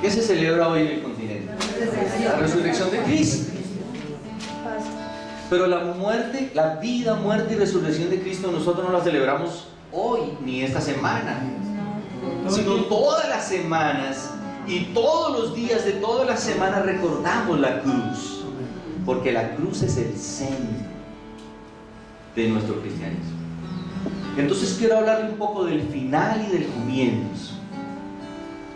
¿Qué se celebra hoy en el continente? La resurrección de Cristo. Pero la muerte, la vida, muerte y resurrección de Cristo nosotros no la celebramos hoy ni esta semana, sino todas las semanas y todos los días de todas las semanas recordamos la cruz, porque la cruz es el centro de nuestro cristianismo. Entonces quiero hablarle un poco del final y del comienzo.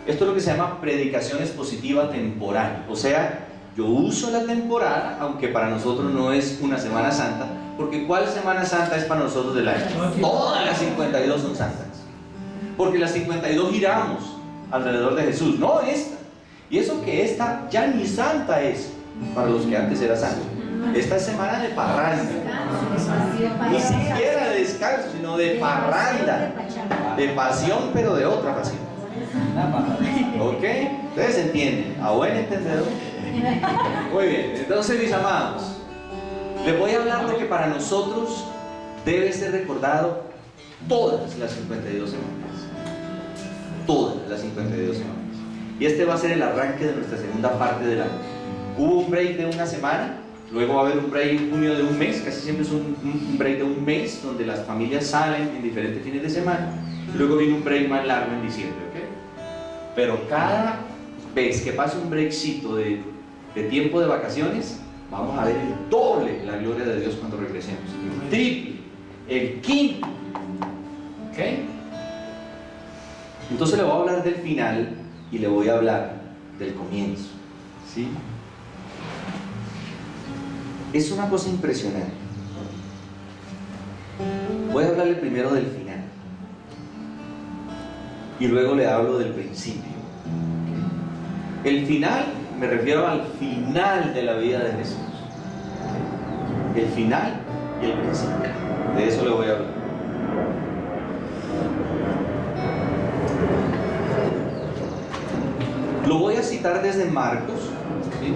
Esto es lo que se llama predicación expositiva temporal. O sea, yo uso la temporada, aunque para nosotros no es una Semana Santa, porque ¿cuál Semana Santa es para nosotros del año? Todas las 52 son santas, porque las 52 giramos alrededor de Jesús, no esta. Y eso que esta ya ni santa es para los que antes era santa. Esta es semana de parranda, ni siquiera de descanso, sino de parranda, de pasión, pero de otra pasión. ¿Ok? Ustedes entienden, a buen entendedor. Muy bien, entonces mis amados, les voy a hablar de que para nosotros debe ser recordado todas las 52 semanas. Todas las 52 semanas. Y este va a ser el arranque de nuestra segunda parte del año. Hubo un break de una semana, luego va a haber un break en junio de un mes, casi siempre es un break de un mes, donde las familias salen en diferentes fines de semana. Luego viene un break más largo en diciembre, ¿ok? Pero cada vez que pase un breakcito de tiempo de vacaciones, vamos a ver el doble la gloria de Dios cuando regresemos, el triple, el quinto, ¿ok? Entonces le voy a hablar del final y le voy a hablar del comienzo, ¿sí? Es una cosa impresionante. Voy a hablarle primero del final y luego le hablo del principio. El final, me refiero al final de la vida de Jesús. El final y el principio. De eso le voy a hablar. Lo voy a citar desde Marcos, ¿sí?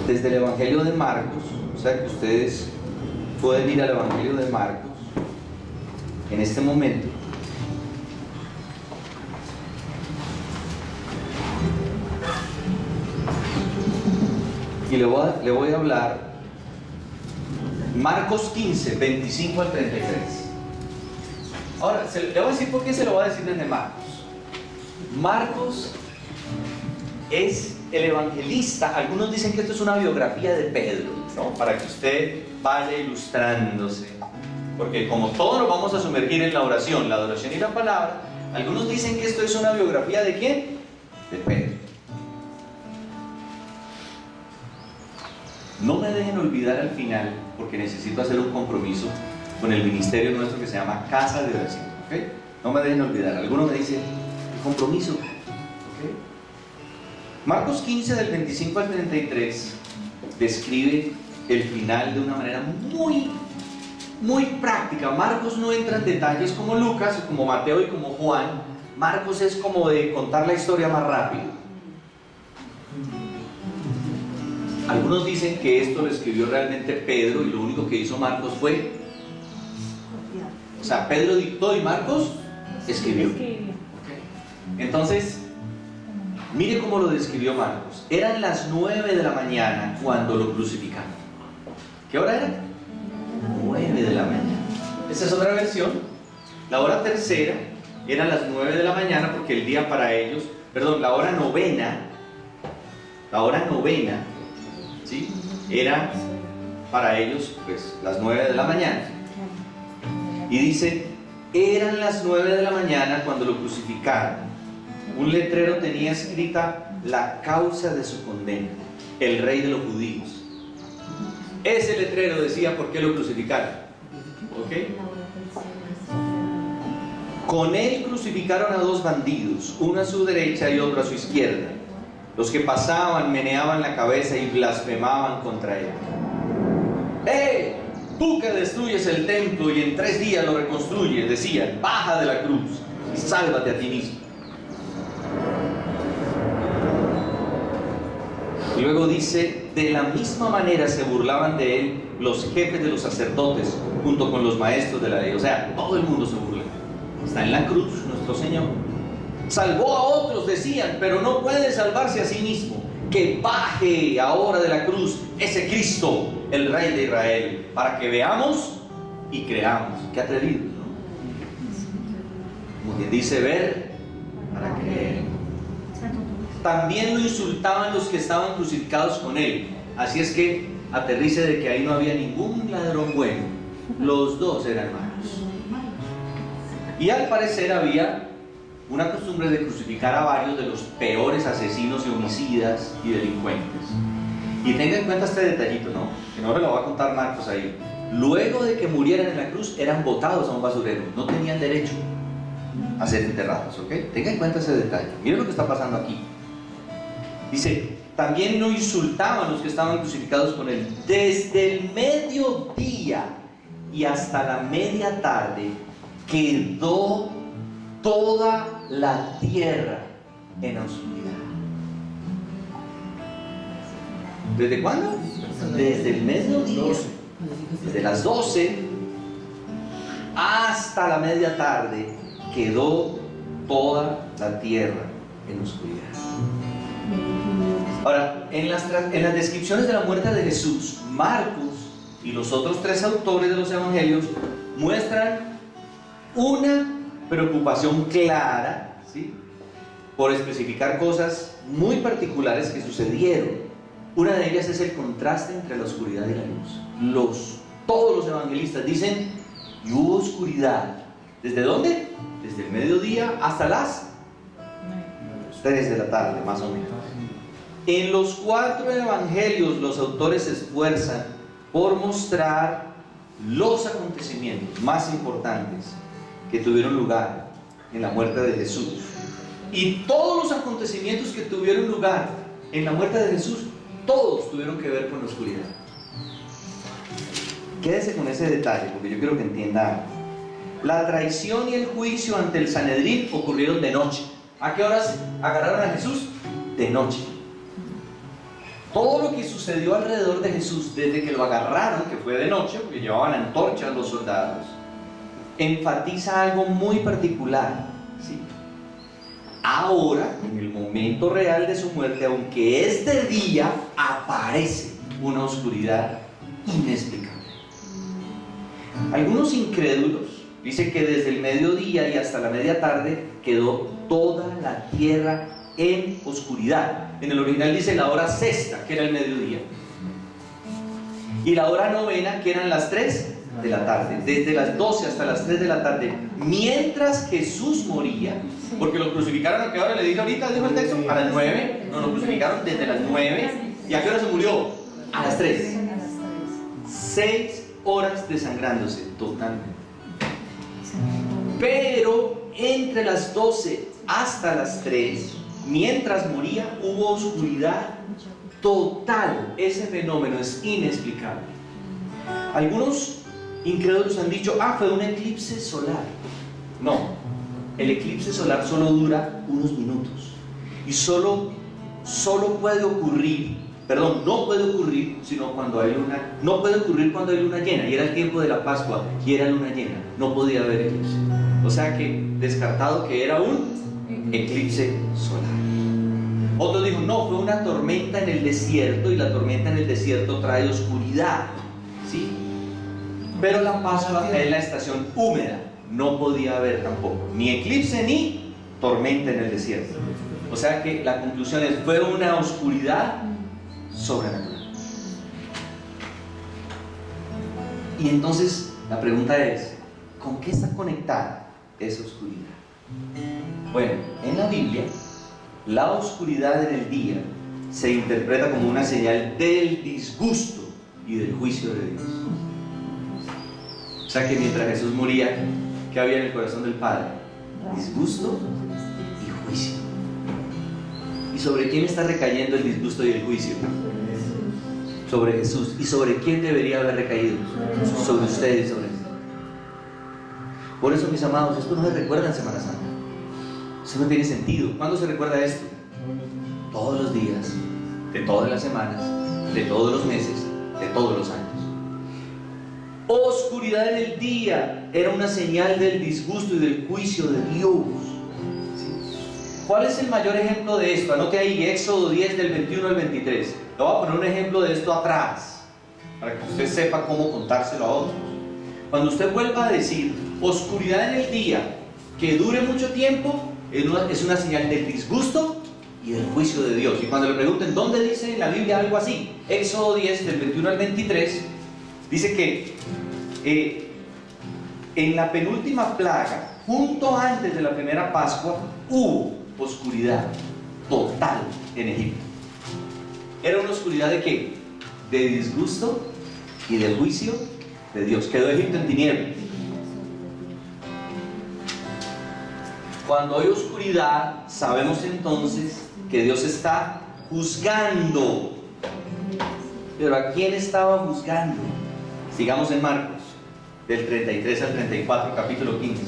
Desde el Evangelio de Marcos, o sea que ustedes pueden ir al Evangelio de Marcos en este momento. Y le voy a hablar Marcos 15, 25 al 33. Ahora, le voy a decir por qué se lo voy a decir desde Marcos. Marcos es el evangelista. Algunos dicen que esto es una biografía de Pedro, ¿no? Para que usted vaya ilustrándose. Porque como todos nos vamos a sumergir en la oración y la palabra, algunos dicen que esto es una biografía ¿de quién? De Pedro. No me dejen olvidar al final, porque necesito hacer un compromiso con el ministerio nuestro que se llama Casa de Oración, ¿ok? No me dejen olvidar. Algunos me dicen, el compromiso, ¿ok? Marcos 15 del 25 al 33 describe el final de una manera muy práctica. Marcos no entra en detalles como Lucas, como Mateo y como Juan. Marcos es como de contar la historia más rápido. Algunos dicen que esto lo escribió realmente Pedro y lo único que hizo Marcos fue, o sea, Pedro dictó y Marcos escribió. Okay. Entonces, mire cómo lo describió Marcos. Eran las 9 de la mañana cuando lo crucificaron. ¿Qué hora era? 9 de la mañana. Esa es otra versión. La hora tercera eran las 9 de la mañana porque el día para ellos, perdón, la hora novena, ¿sí? Era para ellos pues las 9 de la mañana. Y dice, eran las 9 de la mañana cuando lo crucificaron. Un letrero tenía escrita la causa de su condena, el rey de los judíos. Ese letrero decía por qué lo crucificaron. ¿Ok? Con él crucificaron a dos bandidos, uno a su derecha y otro a su izquierda. Los que pasaban meneaban la cabeza y blasfemaban contra él. ¡Eh! Tú que destruyes el templo y en 3 días lo reconstruyes, decían, baja de la cruz y sálvate a ti mismo. Y luego dice, de la misma manera se burlaban de él los jefes de los sacerdotes junto con los maestros de la ley. O sea, todo el mundo se burla. está en la cruz, nuestro Señor. Salvó a otros, decían, pero no puede salvarse a sí mismo. Que baje ahora de la cruz ese Cristo, el Rey de Israel, para que veamos y creamos. Qué atrevido, ¿no? Como quien dice, ver para creer. También lo insultaban los que estaban crucificados con él. Así es que aterrice de que ahí no había ningún ladrón bueno. Los dos eran malos. Y al parecer había una costumbre de crucificar a varios de los peores asesinos y homicidas y delincuentes. Y tenga en cuenta este detallito, ¿no? Que no me lo va a contar Marcos ahí. Luego de que murieran en la cruz, eran botados a un basurero. No tenían derecho a ser enterrados, ¿ok? Tenga en cuenta ese detalle. Miren lo que está pasando aquí. Dice, también lo insultaban los que estaban crucificados con él. Desde el mediodía y hasta la media tarde quedó toda la tierra en oscuridad. ¿Desde cuándo? Desde el mediodía, desde las 12 hasta la media tarde quedó toda la tierra en oscuridad. Ahora, en las descripciones de la muerte de Jesús, Marcos y los otros 3 autores de los evangelios muestran una preocupación clara, ¿sí?, por especificar cosas muy particulares que sucedieron. Una de ellas es el contraste entre la oscuridad y la luz. Todos los evangelistas dicen, y hubo oscuridad. ¿Desde dónde? Desde el mediodía hasta las 3 de la tarde, más o menos. En los 4 evangelios los autores se esfuerzan por mostrar los acontecimientos más importantes que tuvieron lugar en la muerte de Jesús. Y todos los acontecimientos que tuvieron lugar en la muerte de Jesús, todos tuvieron que ver con la oscuridad. Quédese con ese detalle, porque yo quiero que entienda algo. La traición y el juicio ante el Sanedrín ocurrieron de noche. ¿A qué horas agarraron a Jesús? De noche. Todo lo que sucedió alrededor de Jesús desde que lo agarraron, que fue de noche, porque llevaban antorchas los soldados, enfatiza algo muy particular, ¿sí? Ahora, en el momento real de su muerte, aunque es de día, aparece una oscuridad inexplicable. Algunos incrédulos dicen que desde el mediodía y hasta la media tarde quedó toda la tierra en oscuridad. En el original dice la hora sexta, que era el mediodía, y la hora novena, que eran las 3 de la tarde, desde las 12 hasta las 3 de la tarde, mientras Jesús moría, porque lo crucificaron, ¿a qué hora le dije ahorita? Dijo el texto, a las 9, no, lo crucificaron desde las 9, ¿y a qué hora se murió? A las 3. 6 horas desangrándose totalmente. Pero entre las 12 hasta las 3, mientras moría, hubo oscuridad total. Ese fenómeno es inexplicable. Algunos incrédulos han dicho, fue un eclipse solar. No, el eclipse solar solo dura unos minutos y solo puede ocurrir, no puede ocurrir sino cuando hay luna, no puede ocurrir cuando hay luna llena, y era el tiempo de la Pascua y era luna llena, no podía haber eclipse. O sea que descartado que era un eclipse solar. Otro dijo, no, fue una tormenta en el desierto, y la tormenta en el desierto trae oscuridad, ¿sí? Pero la Pascua es la estación húmeda, no podía haber tampoco ni eclipse ni tormenta en el desierto. O sea que la conclusión es, fue una oscuridad sobrenatural. Y entonces la pregunta es, ¿con qué está conectada esa oscuridad? Bueno, en la Biblia, la oscuridad en el día se interpreta como una señal del disgusto y del juicio de Dios. O sea que mientras Jesús moría, ¿qué había en el corazón del Padre? Disgusto y juicio. ¿Y sobre quién está recayendo el disgusto y el juicio? Sobre Jesús. ¿Y sobre quién debería haber recaído? Sobre ustedes y sobre mí. Por eso, mis amados, esto no se recuerda en Semana Santa. Eso no tiene sentido. ¿Cuándo se recuerda esto? Todos los días, de todas las semanas, de todos los meses, de todos los años. Oscuridad en el día era una señal del disgusto y del juicio de Dios. ¿Cuál es el mayor ejemplo de esto? Anote ahí Éxodo 10 del 21 al 23. Le voy a poner un ejemplo de esto atrás, para que usted sepa cómo contárselo a otros. Cuando usted vuelva a decir oscuridad en el día que dure mucho tiempo, es una señal del disgusto y del juicio de Dios. Y cuando le pregunten dónde dice en la Biblia algo así, Éxodo 10 del 21 al 23, dice que en la penúltima plaga, junto antes de la primera Pascua, hubo oscuridad total en Egipto. ¿Era una oscuridad de qué? De disgusto y de juicio de Dios. Quedó Egipto en tinieblas. Cuando hay oscuridad, sabemos entonces que Dios está juzgando. Pero ¿a quién estaba juzgando? Sigamos en Marcos, del 33 al 34, capítulo 15.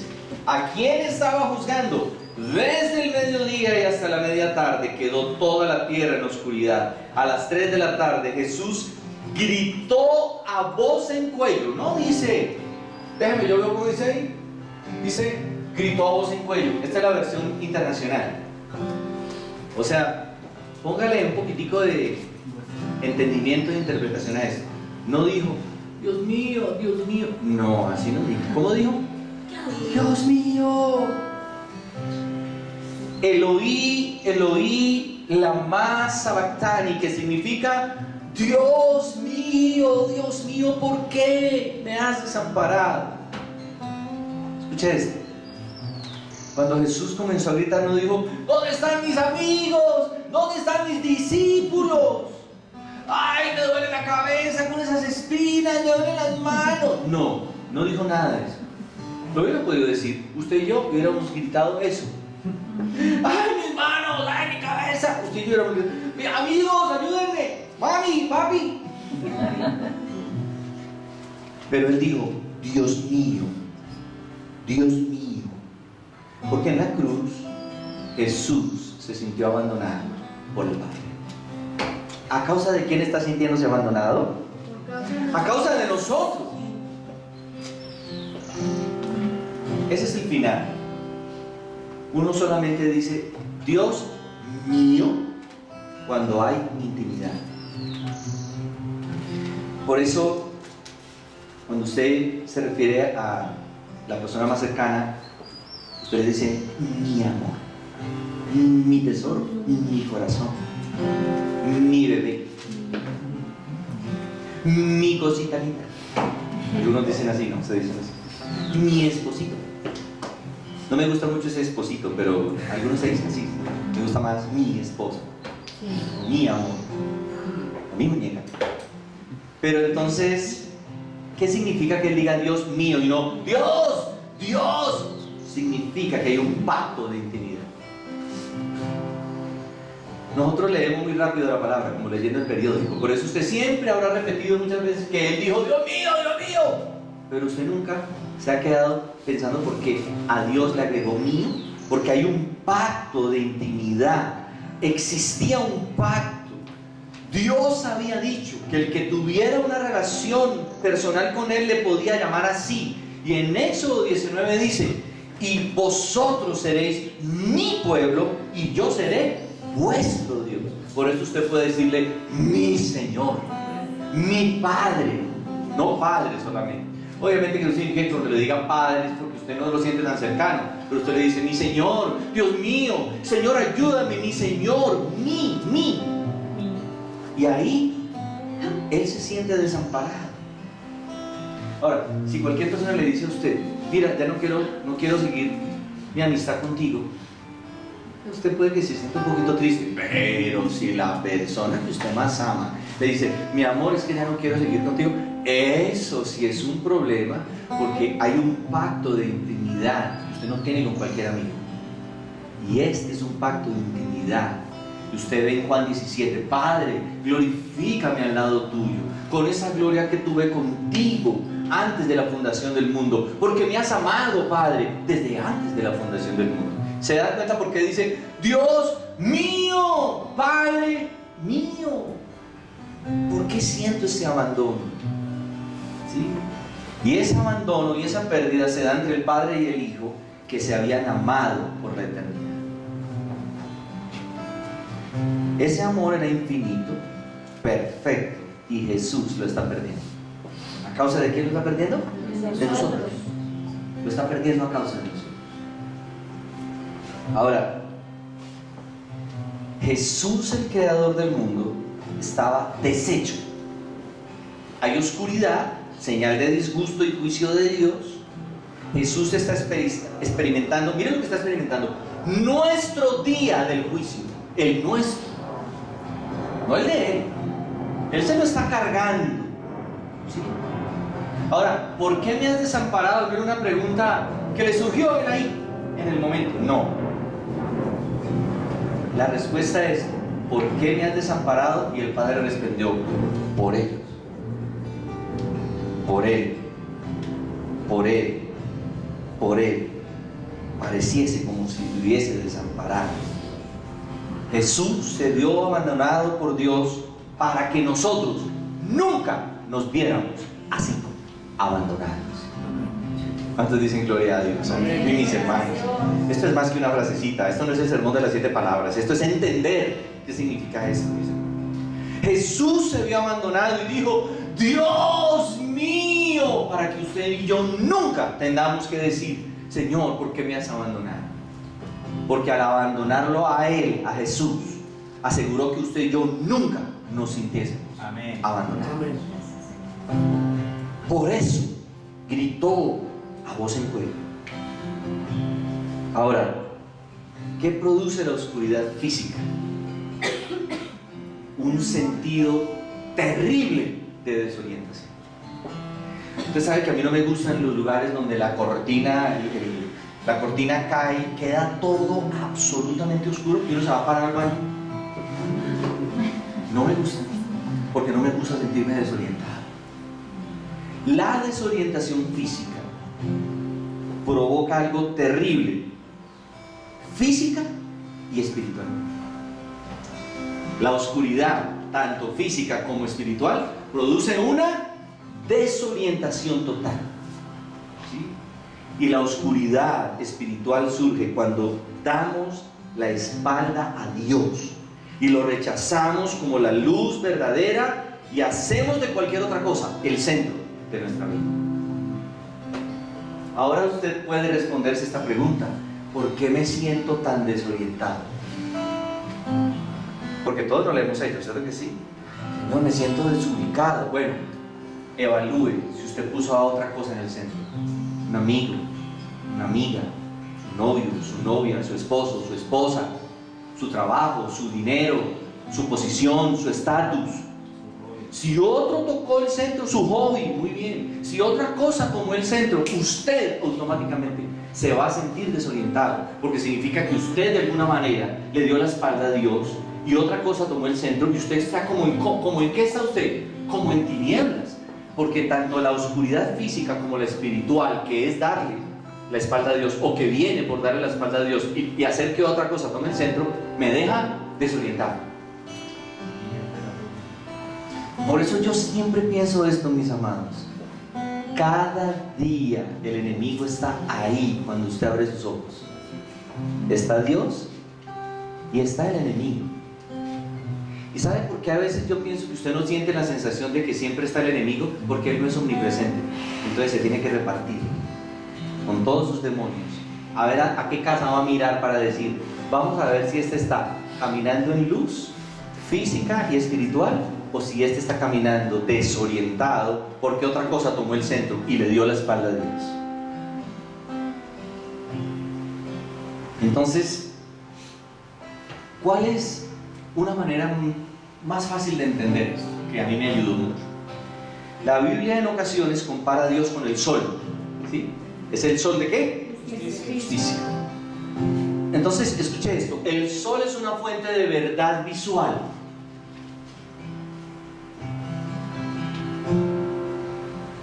¿A quién estaba juzgando? Desde el mediodía y hasta la media tarde quedó toda la tierra en oscuridad. A las 3 de la tarde Jesús gritó a voz en cuello. No dice, déjame, yo veo cómo dice ahí. Dice, gritó a voz en cuello. Esta es la versión internacional. O sea, póngale un poquitico de entendimiento e interpretación a esto. No dijo, Dios mío, Dios mío. No, así no dijo. ¿Cómo dijo? Dios mío. Eloí, lama sabactani, que significa Dios mío, ¿por qué me has desamparado? Escucha esto. Cuando Jesús comenzó a gritar, no dijo, ¿dónde están mis amigos? ¿Dónde están mis discípulos? ¡Ay, me duele la cabeza con esas espinas, me duelen las manos! No dijo nada de eso. Lo hubiera podido decir, usted y yo hubiéramos gritado eso. ¡Ay, mis manos! ¡Ay, mi cabeza! Usted y yo hubiéramos gritado, amigos, ayúdenme, mami, papi. Pero él dijo, Dios mío, porque en la cruz Jesús se sintió abandonado por el Padre. ¿A causa de quién está sintiéndose abandonado? A causa de nosotros. Ese es el final. Uno solamente dice Dios mío cuando hay intimidad. Por eso, cuando usted se refiere a la persona más cercana, usted dice mi amor, mi tesoro, mi corazón, mi bebé, mi cosita linda. Algunos dicen así, ¿no? Se dicen así. Mi esposito. No me gusta mucho ese esposito, pero algunos se dicen así. Me gusta más mi esposo, mi amor, mi muñeca. Pero entonces, ¿qué significa que él diga Dios mío y no Dios? Dios significa que hay un pacto de intimidad. Nosotros leemos muy rápido la palabra, como leyendo el periódico. Por eso usted siempre habrá repetido muchas veces que él dijo Dios mío, Dios mío. Pero usted nunca se ha quedado pensando por qué a Dios le agregó mío. Porque hay un pacto de intimidad. Existía un pacto. Dios había dicho que el que tuviera una relación personal con él le podía llamar así. Y en Éxodo 19 dice, y vosotros seréis mi pueblo y yo seré vuestro Dios. Por eso usted puede decirle mi Señor, mi Padre, no Padre solamente. Obviamente que no significa que cuando le diga Padre es porque usted no lo siente tan cercano, pero usted le dice mi Señor, Dios mío, Señor ayúdame, mi Señor, mi. Y ahí él se siente desamparado. Ahora, si cualquier persona le dice a usted, mira, ya no quiero seguir mi amistad contigo, usted puede que se sienta un poquito triste. Pero si la persona que usted más ama le dice, mi amor, es que ya no quiero seguir contigo, eso sí es un problema, porque hay un pacto de intimidad que usted no tiene con cualquier amigo. Y este es un pacto de intimidad. Y usted ve en Juan 17, Padre, glorifícame al lado tuyo, con esa gloria que tuve contigo antes de la fundación del mundo, porque me has amado, Padre, desde antes de la fundación del mundo. ¿Se dan cuenta por qué dice, Dios mío, Padre mío? ¿Por qué siento ese abandono? ¿Sí? Y ese abandono y esa pérdida se da entre el padre y el hijo que se habían amado por la eternidad. Ese amor era infinito, perfecto, y Jesús lo está perdiendo. ¿A causa de quién lo está perdiendo? De nosotros. Lo está perdiendo a causa de nosotros. Ahora, Jesús, el creador del mundo, estaba deshecho. Hay oscuridad, señal de disgusto y juicio de Dios. Jesús está experimentando, miren lo que está experimentando, nuestro día del juicio, el nuestro, no el de Él. Él se lo está cargando, ¿sí? Ahora, ¿por qué me has desamparado? Era una pregunta que le surgió a él ahí, en el momento. No. La respuesta es, ¿por qué me has desamparado? Y el Padre respondió, por ellos. Por Él. Por Él. Por Él. Pareciese como si estuviese desamparado. Jesús se vio abandonado por Dios para que nosotros nunca nos viéramos así, abandonados. ¿Cuántos dicen gloria a Dios? Amén. Y mis hermanos, esto es más que una frasecita, esto no es el sermón de las 7 palabras, esto es entender qué significa esto. Jesús se vio abandonado y dijo, Dios mío, para que usted y yo nunca tengamos que decir, Señor, ¿por qué me has abandonado? Porque al abandonarlo a Él, a Jesús, aseguró que usted y yo nunca nos sintiésemos abandonados. Por eso gritó a voz en cuello. Ahora, ¿qué produce la oscuridad física? Un sentido terrible de desorientación. Usted sabe que a mí no me gustan los lugares donde la cortina cae, queda todo absolutamente oscuro y uno se va a parar al baño. No me gusta, porque no me gusta sentirme desorientado. La desorientación física provoca algo terrible, física y espiritual. La oscuridad, tanto física como espiritual, produce una desorientación total, ¿sí? Y la oscuridad espiritual surge cuando damos la espalda a Dios y lo rechazamos como la luz verdadera y hacemos de cualquier otra cosa el centro de nuestra vida. Ahora usted puede responderse esta pregunta: ¿por qué me siento tan desorientado? Porque todos lo hemos hecho, ¿cierto que sí? No, me siento desubicado. Bueno, evalúe si usted puso a otra cosa en el centro: un amigo, una amiga, su novio, su novia, su esposo, su esposa, su trabajo, su dinero, su posición, su estatus. Si otro tocó el centro, su hobby, muy bien. Si otra cosa tomó el centro, usted automáticamente se va a sentir desorientado, porque significa que usted de alguna manera le dio la espalda a Dios y otra cosa tomó el centro y usted está como en ¿qué está usted? Como en tinieblas, porque tanto la oscuridad física como la espiritual, que es darle la espalda a Dios o que viene por darle la espalda a Dios y hacer que otra cosa tome el centro, me deja desorientado. Por eso yo siempre pienso esto, mis amados. Cada día el enemigo está ahí cuando usted abre sus ojos. Está Dios y está el enemigo. ¿Y sabe por qué a veces yo pienso que usted no siente la sensación de que siempre está el enemigo? Porque él no es omnipresente. Entonces se tiene que repartir con todos sus demonios. A ver a qué casa va a mirar para decir, vamos a ver si este está caminando en luz física y espiritual, o si este está caminando desorientado porque otra cosa tomó el centro y le dio la espalda a Dios. Entonces, ¿cuál es una manera más fácil de entender esto? Que a mí me ayudó mucho. La Biblia en ocasiones compara a Dios con el sol, ¿sí? ¿Es el sol de qué? Justicia. Entonces, escuche esto: el sol es una fuente de verdad visual.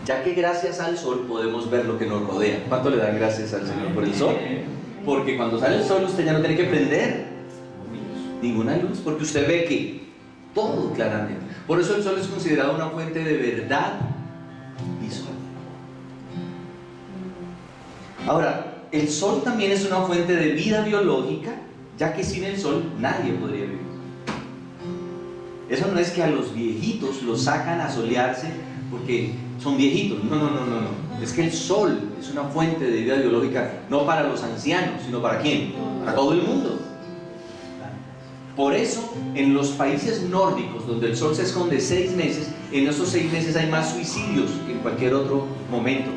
Ya que gracias al sol podemos ver lo que nos rodea. ¿Cuánto le dan gracias al Señor por el sol? Porque cuando sale el sol usted ya no tiene que prender ninguna luz, porque usted ve que todo claramente. Por eso el sol es considerado una fuente de verdad visual. Ahora, el sol también es una fuente de vida biológica, ya que sin el sol nadie podría vivir. Eso no es que a los viejitos los sacan a solearse porque son viejitos, no. Es que el sol es una fuente de vida biológica, no para los ancianos, sino para ¿quién? Para todo el mundo. Por eso, en los países nórdicos, donde el sol se esconde 6 meses, en esos 6 meses hay más suicidios que en cualquier otro momento.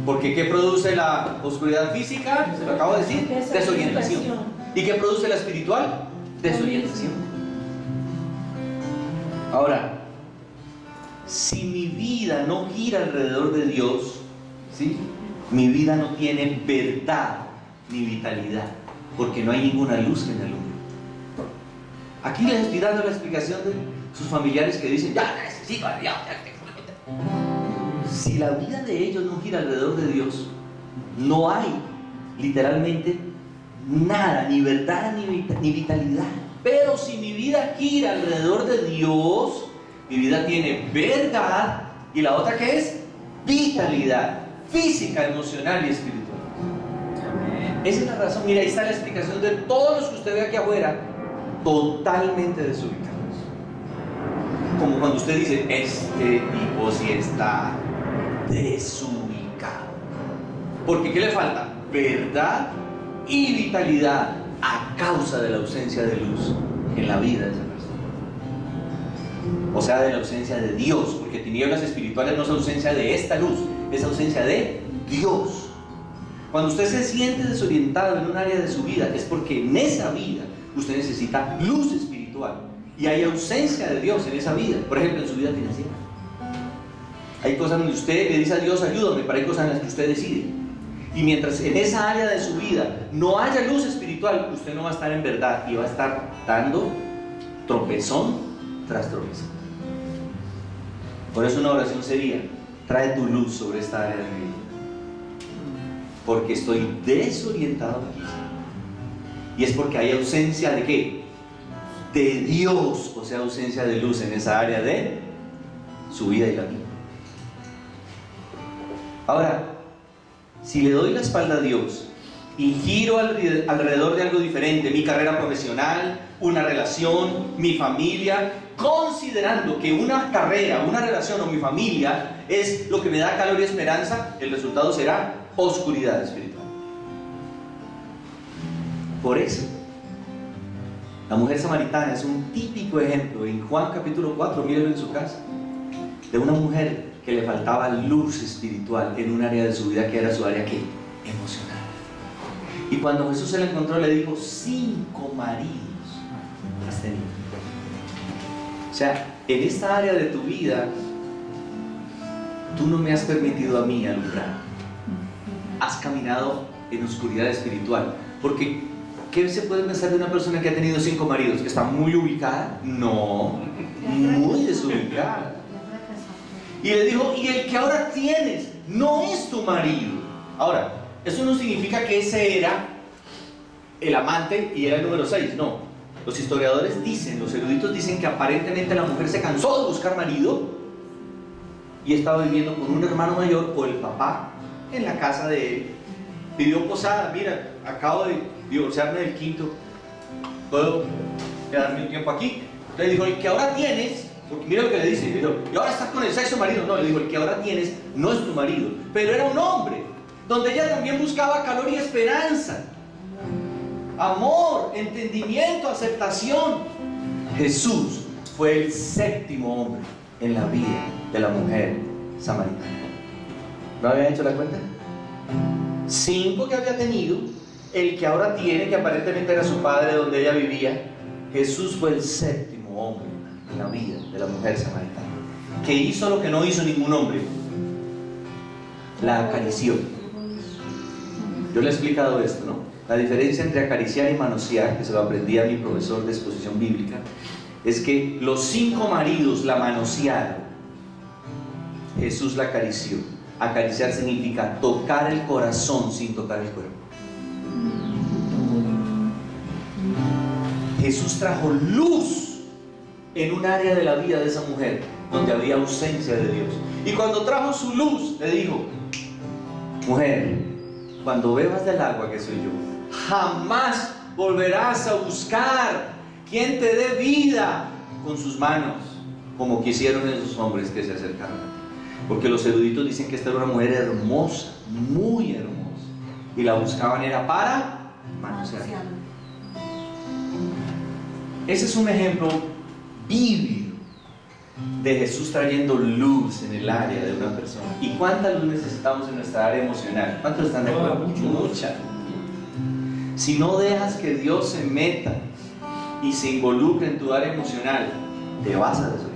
Porque ¿qué produce la oscuridad física? Se lo acabo de decir, desorientación. ¿Y qué produce la espiritual? Desorientación. Ahora, si mi vida no gira alrededor de Dios, ¿sí?, mi vida no tiene verdad ni vitalidad, porque no hay ninguna luz que me alumbre. Aquí les estoy dando la explicación de sus familiares que dicen, ya necesito a Dios. Si la vida de ellos no gira alrededor de Dios, no hay literalmente nada, ni verdad ni vitalidad. Pero si mi vida gira alrededor de Dios, mi vida tiene verdad, y la otra que es vitalidad física, emocional y espiritual. Esa es la razón. Mira, ahí está la explicación de todos los que usted ve aquí afuera, totalmente desubicados. Como cuando usted dice, este tipo sí está desubicado. Porque ¿qué le falta? Verdad y vitalidad a causa de la ausencia de luz en la vida de esa persona. O sea, de la ausencia de Dios, porque tinieblas espirituales no es ausencia de esta luz, es ausencia de Dios. Cuando usted se siente desorientado en un área de su vida, es porque en esa vida usted necesita luz espiritual y hay ausencia de Dios en esa vida. Por ejemplo, en su vida financiera hay cosas donde usted le dice a Dios, ayúdame, pero hay cosas en las que usted decide. Y mientras en esa área de su vida no haya luz espiritual, usted no va a estar en verdad y va a estar dando tropezón tras tropezón. Por eso una oración sería, trae tu luz sobre esta área de mi vida, porque estoy desorientado aquí. Y es porque hay ausencia de ¿qué? De Dios, o sea, ausencia de luz en esa área de su vida y la mía. Ahora, si le doy la espalda a Dios y giro alrededor de algo diferente, mi carrera profesional, una relación, mi familia, considerando que una carrera, una relación o mi familia es lo que me da calor y esperanza, el resultado será oscuridad espiritual. Por eso, la mujer samaritana es un típico ejemplo en Juan capítulo 4, mírenlo en su casa, de una mujer que le faltaba luz espiritual en un área de su vida que era su área ¿qué? Emocional. Y cuando Jesús se la encontró le dijo, 5 maridos has tenido. O sea, en esta área de tu vida tú no me has permitido a mí alumbrar. Has caminado en oscuridad espiritual. Porque ¿qué se puede pensar de una persona que ha tenido 5 maridos? ¿Que está muy ubicada? No, muy desubicada. Y le dijo, y el que ahora tienes no es tu marido. Ahora, eso no significa que ese era el amante y era el número 6, no. Los historiadores dicen, los eruditos dicen que aparentemente la mujer se cansó de buscar marido y estaba viviendo con un hermano mayor o el papá en la casa de él. Pidió posada, mira, acabo de divorciarme del 5º, ¿puedo quedarme un tiempo aquí? Le dijo, el que ahora tienes... Porque mira lo que le dice, le dijo, y ahora estás con el 6º marido. No, le dijo, el que ahora tienes no es tu marido, pero era un hombre, donde ella también buscaba calor y esperanza, amor, entendimiento, aceptación. Jesús fue el 7º hombre en la vida de la mujer samaritana. ¿No habían hecho la cuenta? 5 que había tenido, el que ahora tiene, que aparentemente era su padre donde ella vivía. Jesús fue el 7º hombre en la vida de la mujer samaritana, que hizo lo que no hizo ningún hombre, la acarició. Yo le he explicado esto, ¿no? La diferencia entre acariciar y manosear, que se lo aprendí a mi profesor de exposición bíblica, es que los 5 maridos la manosearon, Jesús la acarició. Acariciar significa tocar el corazón sin tocar el cuerpo. Jesús trajo luz en un área de la vida de esa mujer donde había ausencia de Dios. Y cuando trajo su luz, le dijo, mujer, cuando bebas del agua que soy yo, jamás volverás a buscar quien te dé vida con sus manos, como quisieron esos hombres que se acercaron a ti. Porque los eruditos dicen que esta era una mujer hermosa, muy hermosa, y la buscaban era para manosear. Ese es un ejemplo vívido de Jesús trayendo luz en el área de una persona. ¿Y cuánta luz necesitamos en nuestra área emocional? ¿Cuántos están de acuerdo? Mucha. Si no dejas que Dios se meta y se involucre en tu área emocional, te vas a desorientar.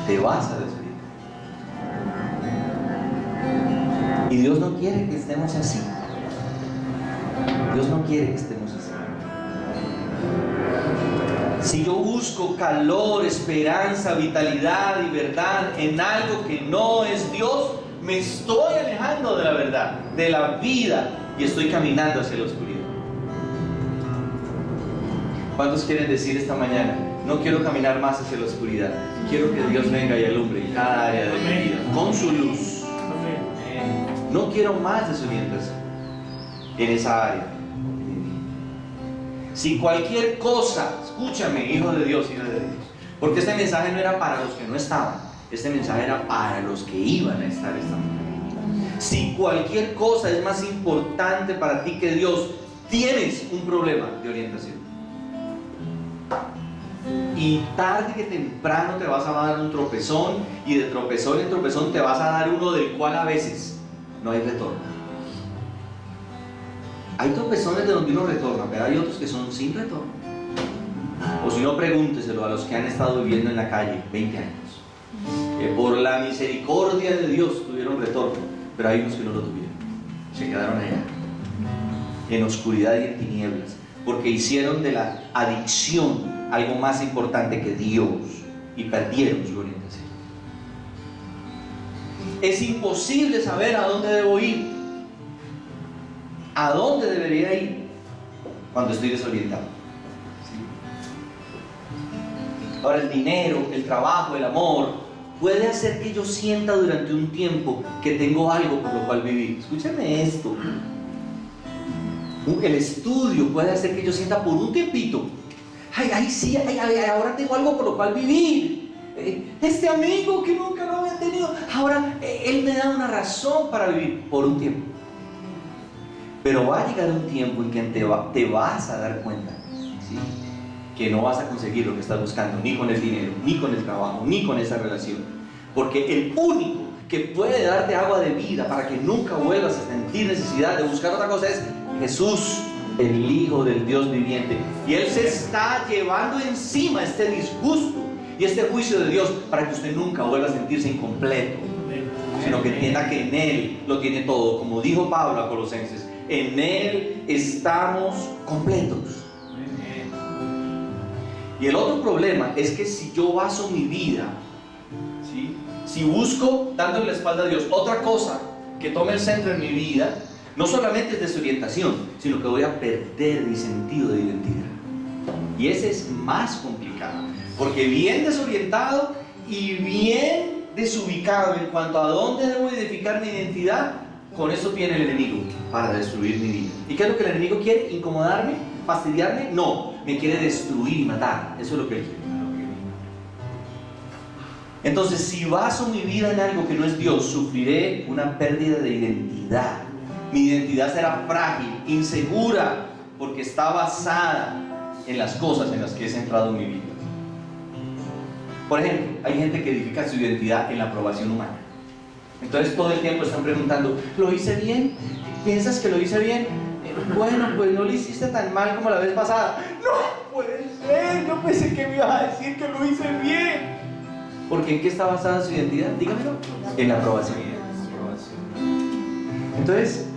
Te vas a desorientar. Y Dios no quiere que estemos así. Dios no quiere que estemos así. Si yo busco calor, esperanza, vitalidad y verdad en algo que no es Dios, me estoy alejando de la verdad, de la vida, y estoy caminando hacia la oscuridad. ¿Cuántos quieren decir esta mañana: no quiero caminar más hacia la oscuridad, quiero que Dios venga y alumbre cada área de mi vida con su luz? No quiero más desorientación en esa área. Si cualquier cosa, escúchame, hijo de Dios, porque este mensaje no era para los que no estaban, este mensaje era para los que iban a estar esta mañana. Si cualquier cosa es más importante para ti que Dios, tienes un problema de orientación. Y tarde que temprano te vas a dar un tropezón, y de tropezón en tropezón te vas a dar uno del cual a veces no hay retorno. Hay tropezones de donde uno retorna, pero hay otros que son sin retorno. O si no, pregúnteselo a los que han estado viviendo en la calle 20 años, que por la misericordia de Dios tuvieron retorno, pero hay unos que no lo tuvieron, se quedaron allá en oscuridad y en tinieblas, porque hicieron de la adicción algo más importante que Dios y perdieron su orientación. Es imposible saber a dónde debo ir, a dónde debería ir cuando estoy desorientado. Ahora, el dinero, el trabajo, el amor puede hacer que yo sienta durante un tiempo que tengo algo por lo cual vivir. Escúchame esto. El estudio puede hacer que yo sienta por un tiempito: sí, ahora tengo algo por lo cual vivir. Este amigo que nunca lo había tenido, ahora él me da una razón para vivir por un tiempo. Pero va a llegar un tiempo en que te vas a dar cuenta, ¿sí?, que no vas a conseguir lo que estás buscando, ni con el dinero, ni con el trabajo, ni con esa relación. Porque el único que puede darte agua de vida para que nunca vuelvas a sentir necesidad de buscar otra cosa es Jesús, el Hijo del Dios viviente. Y Él se está llevando encima este disgusto y este juicio de Dios para que usted nunca vuelva a sentirse incompleto, sino que entienda que en Él lo tiene todo. Como dijo Pablo a Colosenses, en Él estamos completos. Y el otro problema es que si yo baso mi vida, ¿sí?, si busco, dándole la espalda a Dios, otra cosa que tome el centro en mi vida, no solamente es desorientación, sino que voy a perder mi sentido de identidad. Y ese es más complicado, porque bien desorientado y bien desubicado en cuanto a dónde debo edificar mi identidad, con eso viene el enemigo para destruir mi vida. ¿Y qué es lo que el enemigo quiere? ¿Incomodarme? ¿Fastidiarme? No, me quiere destruir y matar. Eso es lo que él quiere. Entonces, si baso mi vida en algo que no es Dios, sufriré una pérdida de identidad. Mi identidad será frágil, insegura, porque está basada en las cosas en las que he centrado mi vida. Por ejemplo, hay gente que edifica su identidad en la aprobación humana. Entonces todo el tiempo están preguntando: ¿lo hice bien? ¿Piensas que lo hice bien? Bueno, pues no lo hiciste tan mal como la vez pasada. No puede ser, no pensé que me ibas a decir que lo hice bien. Porque ¿en qué está basada su identidad? Dígamelo. En la aprobación. Entonces,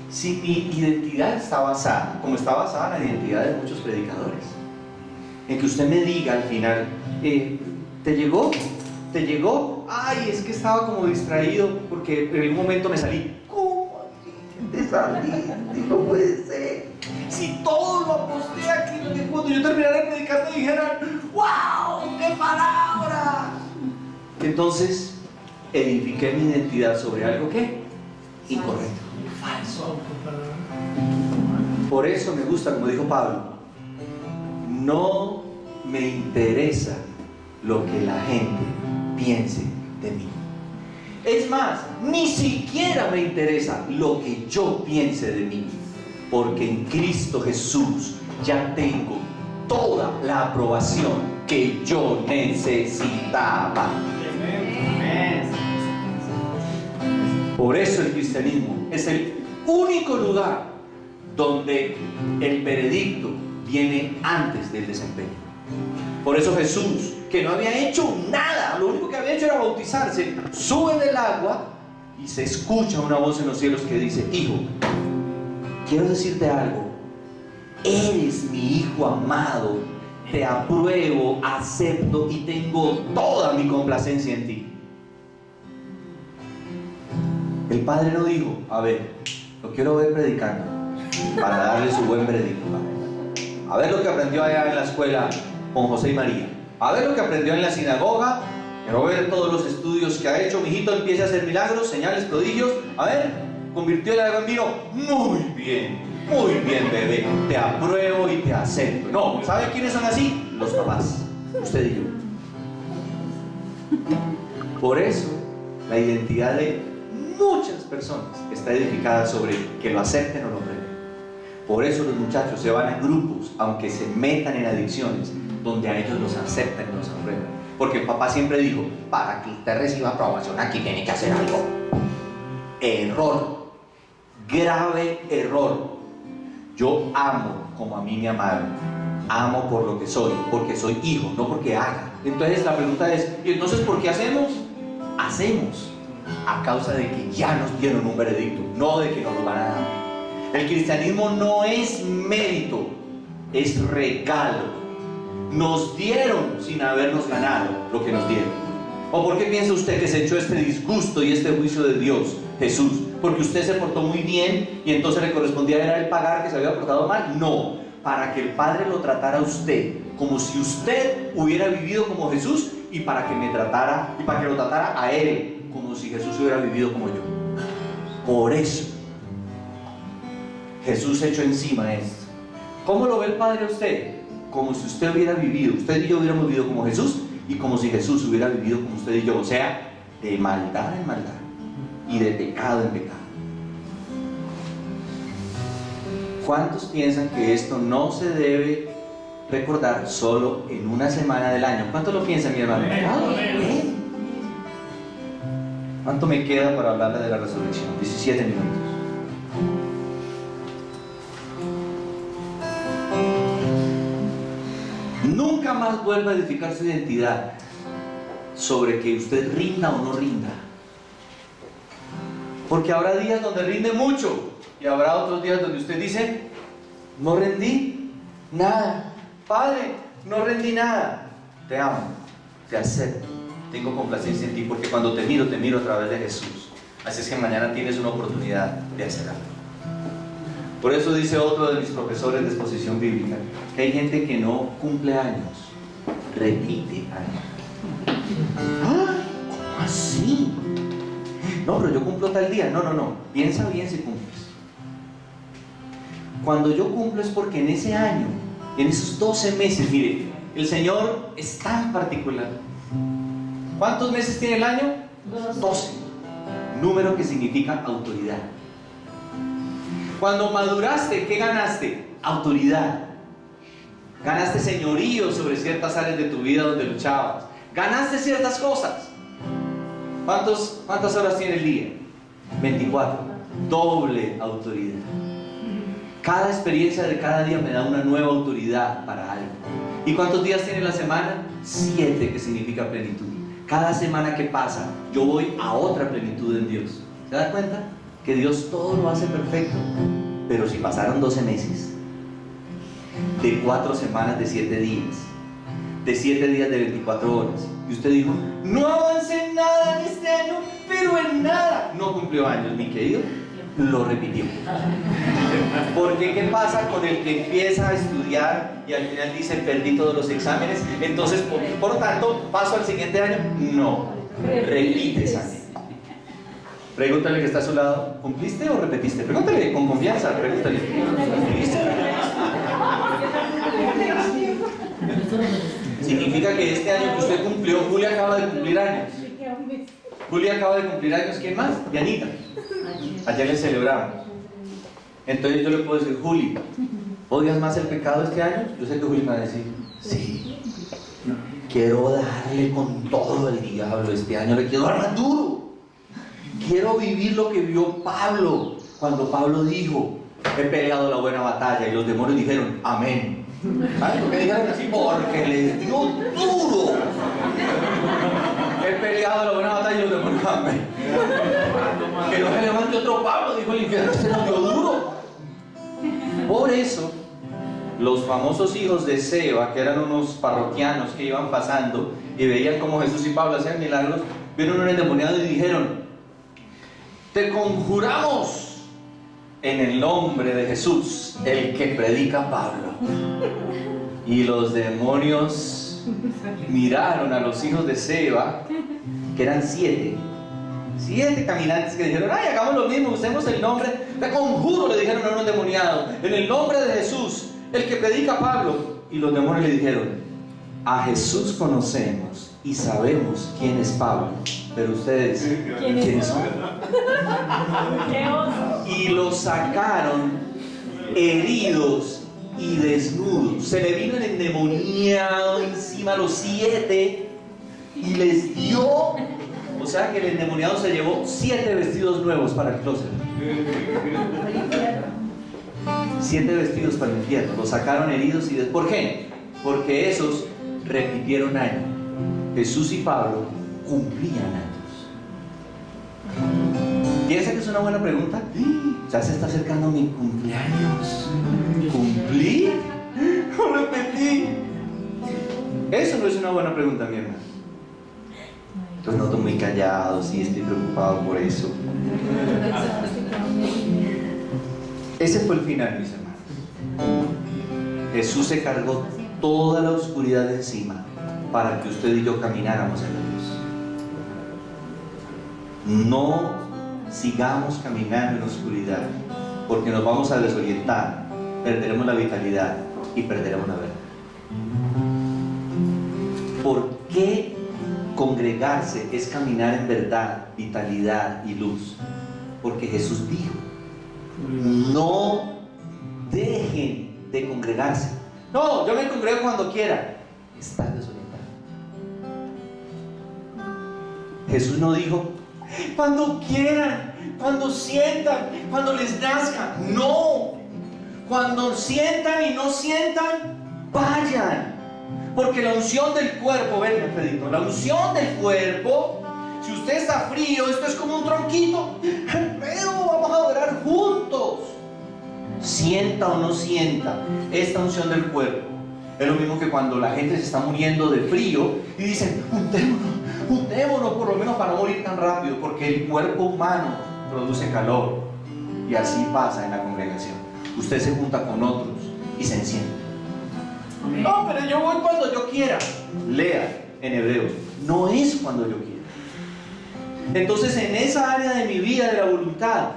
si mi identidad está basada, como está basada en la identidad de muchos predicadores, en que usted me diga al final: ¿te llegó? ¿Te llegó? Ay, es que estaba como distraído porque en algún momento me salí. ¿Cómo te salí? No puede ser. Si todo lo aposté aquí, cuando yo terminara de predicar me dijeran: ¡wow! ¡Qué palabra! Entonces edifiqué mi identidad sobre algo que incorrecto, falso. Por eso me gusta, como dijo Pablo, no me interesa lo que la gente piense de mí. Es más, ni siquiera me interesa lo que yo piense de mí, porque en Cristo Jesús ya tengo toda la aprobación que yo necesitaba. Por eso el cristianismo es el único lugar donde el veredicto viene antes del desempeño. Por eso Jesús, que no había hecho nada, lo único que había hecho era bautizarse, sube del agua y se escucha una voz en los cielos que dice: hijo, quiero decirte algo, eres mi hijo amado, te apruebo, acepto y tengo toda mi complacencia en ti. El Padre no dijo: a ver, lo quiero ver predicando, para darle su buen veredicto. A ver lo que aprendió allá en la escuela con José y María. A ver lo que aprendió en la sinagoga. Quiero ver todos los estudios que ha hecho. Mijito, empieza a hacer milagros, señales, prodigios. A ver, convirtió el agua en vino. Muy bien, bebé. Te apruebo y te acepto. No, ¿sabe quiénes son así? Los papás. Usted y yo. Por eso, la identidad de muchas personas está edificada sobre que lo acepten o lo aprueben. Por eso los muchachos se van a grupos, aunque se metan en adicciones, donde a ellos los aceptan y los aprueban. Porque el papá siempre dijo: para que usted reciba aprobación, aquí tiene que hacer algo. Error, grave error. Yo amo como a mí me amaron. Amo por lo que soy, porque soy hijo, no porque haga. Entonces la pregunta es: ¿y entonces por qué hacemos? Hacemos a causa de que ya nos dieron un veredicto, no de que nos lo van a dar. El cristianismo no es mérito, es regalo. Nos dieron sin habernos ganado lo que nos dieron. ¿O por qué piensa usted que se echó este disgusto y este juicio de Dios, Jesús? ¿Porque usted se portó muy bien y entonces le correspondía era el pagar que se había portado mal? No, para que el Padre lo tratara a usted como si usted hubiera vivido como Jesús, y para que me tratara y para que lo tratara a él como si Jesús hubiera vivido como yo. Por eso Jesús echó encima esto. ¿Cómo lo ve el Padre a usted? Como si usted hubiera vivido, usted y yo hubiéramos vivido como Jesús, y como si Jesús hubiera vivido como usted y yo, o sea, de maldad en maldad y de pecado en pecado. ¿Cuántos piensan que esto no se debe recordar solo en una semana del año? ¿Cuántos lo piensan, mi hermano? ¿Cuánto me queda para hablarle de la resurrección? 17 minutos. Nunca más vuelva a edificar su identidad sobre que usted rinda o no rinda. Porque habrá días donde rinde mucho y habrá otros días donde usted dice: no rendí nada. Padre, no rendí nada. Te amo, te acepto, tengo complacencia en ti, porque cuando te miro a través de Jesús. Así es que mañana tienes una oportunidad de hacer algo. Por eso dice otro de mis profesores de exposición bíblica, que hay gente que no cumple años, repite años. ¿Ah? ¿Cómo así? No, pero yo cumplo tal día. No, piensa bien si cumples. Cuando yo cumplo es porque en ese año, en esos 12 meses, mire, el Señor es tan particular. ¿Cuántos meses tiene el año? 12. Número que significa autoridad. Cuando maduraste, ¿qué ganaste? Autoridad. Ganaste señorío sobre ciertas áreas de tu vida donde luchabas. Ganaste ciertas cosas. ¿Cuántas horas tiene el día? 24. Doble autoridad. Cada experiencia de cada día me da una nueva autoridad para algo. ¿Y cuántos días tiene la semana? 7, que significa plenitud. Cada semana que pasa, yo voy a otra plenitud en Dios. ¿Se da cuenta? Que Dios todo lo hace perfecto. Pero si pasaron 12 meses, de 4 semanas de 7 días, de 7 días de 24 horas, y usted dijo: no avancé en nada en este año, pero en nada. No cumplió años, mi querido. Lo repitió. Porque ¿qué pasa con el que empieza a estudiar y al final dice: perdí todos los exámenes, entonces por lo tanto paso al siguiente año? No, repite ese año. Pregúntale que está a su lado, ¿cumpliste o repetiste? Pregúntale con confianza, pregúntale. ¿Cumpliste? Significa que este año que usted cumplió, Julia acaba de cumplir años. Julia acaba de cumplir años, ¿quién más? Dianita. Ayer le celebramos. Entonces yo le puedo decir, Juli, ¿odias más el pecado este año? Yo sé que Juli me va a decir, sí. Quiero darle con todo el diablo este año, le quiero dar más duro. Quiero vivir lo que vio Pablo, cuando Pablo dijo, he peleado la buena batalla, y los demonios dijeron, amén. ¿Sabes por qué dijeron así? Porque les dio duro. He peleado la buena batalla y los demonios, amén. Que no se levante otro Pablo, dijo el infierno, este nos dio duro. Por eso, los famosos hijos de Seba, que eran unos parroquianos que iban pasando y veían cómo Jesús y Pablo hacían milagros, vieron un endemoniado y dijeron, te conjuramos en el nombre de Jesús, el que predica Pablo. Y los demonios miraron a los hijos de Seba, que eran 7 caminantes que dijeron, ay, hagamos lo mismo, usemos el nombre, te conjuro, le dijeron a un endemoniado, en el nombre de Jesús, el que predica Pablo. Y los demonios le dijeron, a Jesús conocemos y sabemos quién es Pablo, pero ustedes, ¿quiénes son? Y los sacaron heridos y desnudos. Se le vino el endemoniado encima a los 7 y les dio, o sea que el endemoniado se llevó 7 vestidos nuevos para el closet. 7 vestidos para el infierno. Los sacaron heridos y ¿por qué? Porque esos repitieron año. Jesús y Pablo cumplían años. ¿Piensa que es una buena pregunta? Ya se está acercando mi cumpleaños. ¿Cumplí? ¿O repetí? Eso no es una buena pregunta, mi hermano. Los noto muy callados y estoy preocupado por eso. Ese fue el final, mis hermanos. Jesús se cargó toda la oscuridad de encima para que usted y yo camináramos en la luz. No sigamos caminando en la oscuridad, porque nos vamos a desorientar, perderemos la vitalidad y perderemos la verdad. ¿Por qué congregarse es caminar en verdad, vitalidad y luz? Porque Jesús dijo, no dejen de congregarse. No, yo me congrego cuando quiera. Estás desorientado. Jesús no dijo, cuando quieran, cuando sientan, cuando les nazca. No, cuando sientan y no sientan, vayan. Porque la unción del cuerpo, ven, Pedrito, la unción del cuerpo, si usted está frío, esto es como un tronquito, pero vamos a adorar juntos. Sienta o no sienta, esta unción del cuerpo es lo mismo que cuando la gente se está muriendo de frío y dicen, juntémonos por lo menos para no morir tan rápido, porque el cuerpo humano produce calor. Y así pasa en la congregación. Usted se junta con otros y se enciende. No, pero yo voy cuando yo quiera. Lea en Hebreos, no es cuando yo quiera. Entonces, en esa área de mi vida, de la voluntad,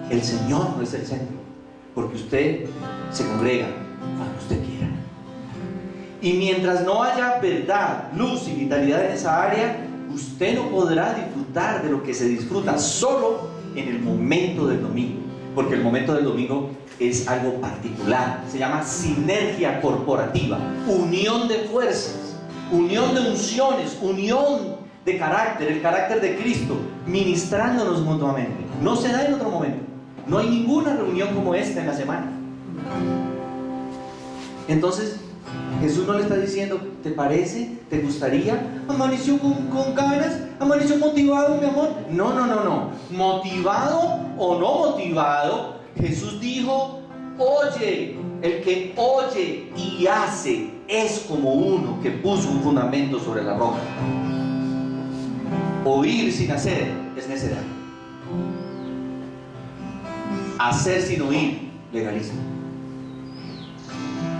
el Señor no es el centro, porque usted se congrega cuando usted quiera. Y mientras no haya verdad, luz y vitalidad en esa área, usted no podrá disfrutar de lo que se disfruta solo en el momento del domingo, porque el momento del domingo es algo particular, se llama sinergia corporativa, unión de fuerzas, unión de unciones, unión de carácter, el carácter de Cristo, ministrándonos mutuamente. No se da en otro momento. No hay ninguna reunión como esta en la semana. Entonces, Jesús no le está diciendo, ¿te parece? ¿Te gustaría? ¿Amaneció con ganas? ¿Amaneció motivado, mi amor? No. Motivado o no motivado, Jesús dijo, oye, el que oye y hace es como uno que puso un fundamento sobre la roca. Oír sin hacer es necedad. Hacer sin oír, legalismo.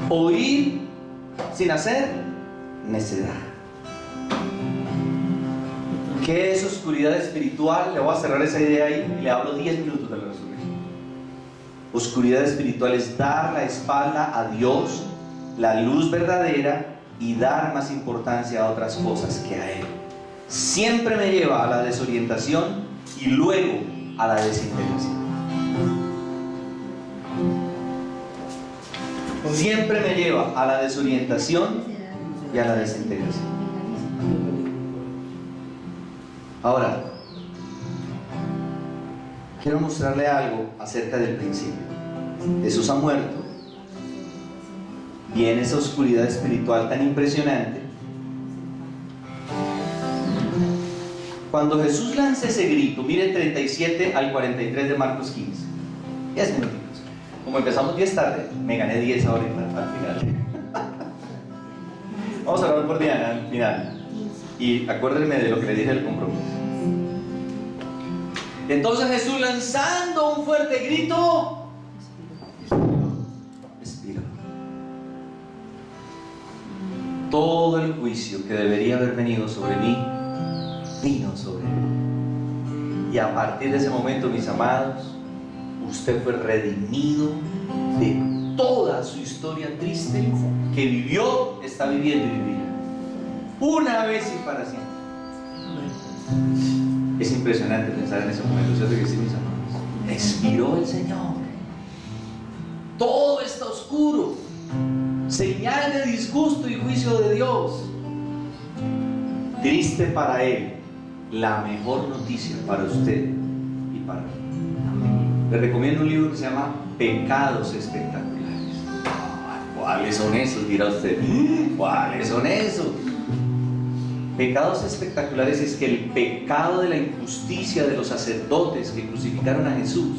Oír sin hacer, necedad. ¿Qué es oscuridad espiritual? Le voy a cerrar esa idea ahí y le hablo 10 minutos de la resurrección. Oscuridad espiritual es dar la espalda a Dios, la luz verdadera, y dar más importancia a otras cosas que a Él. Siempre me lleva a la desorientación y luego a la desintegración. Siempre me lleva a la desorientación y a la desintegración. Ahora, quiero mostrarle algo acerca del principio. Jesús ha muerto. Viene esa oscuridad espiritual tan impresionante. Cuando Jesús lanza ese grito, mire 37 al 43 de Marcos 15. 10 minutitos. Como empezamos 10 tarde, me gané 10 ahorita al final. Vamos a hablar por Diana al final. Y acuérdenme de lo que le dije del compromiso. Entonces Jesús, lanzando un fuerte grito, expiró. Todo el juicio que debería haber venido sobre mí, vino sobre él. Y a partir de ese momento, mis amados, usted fue redimido de toda su historia triste que vivió, está viviendo y vivirá. Una vez y para siempre. Es impresionante pensar en ese momento, ¿cierto que sí, mis amados? Expiró el Señor. Todo está oscuro. Señal de disgusto y juicio de Dios. Triste para Él. La mejor noticia para usted y para mí. Le recomiendo un libro que se llama Pecados Espectaculares. ¿Cuáles son esos? Dirá usted. ¿Cuáles son esos? Pecados espectaculares es que el pecado de la injusticia de los sacerdotes que crucificaron a Jesús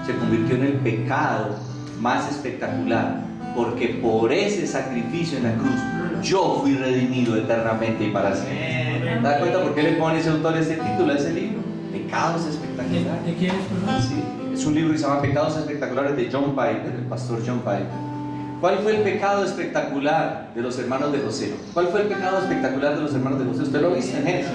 se convirtió en el pecado más espectacular, porque por ese sacrificio en la cruz yo fui redimido eternamente y para siempre. ¿Te das cuenta por qué le pone ese autor ese título a ese libro? Pecados espectaculares. ¿De quién es? Sí, es un libro que se llama Pecados Espectaculares de John Piper, el pastor John Piper. ¿Cuál fue el pecado espectacular de los hermanos de José? ¿Cuál fue el pecado espectacular de los hermanos de José? Usted lo viste en Génesis.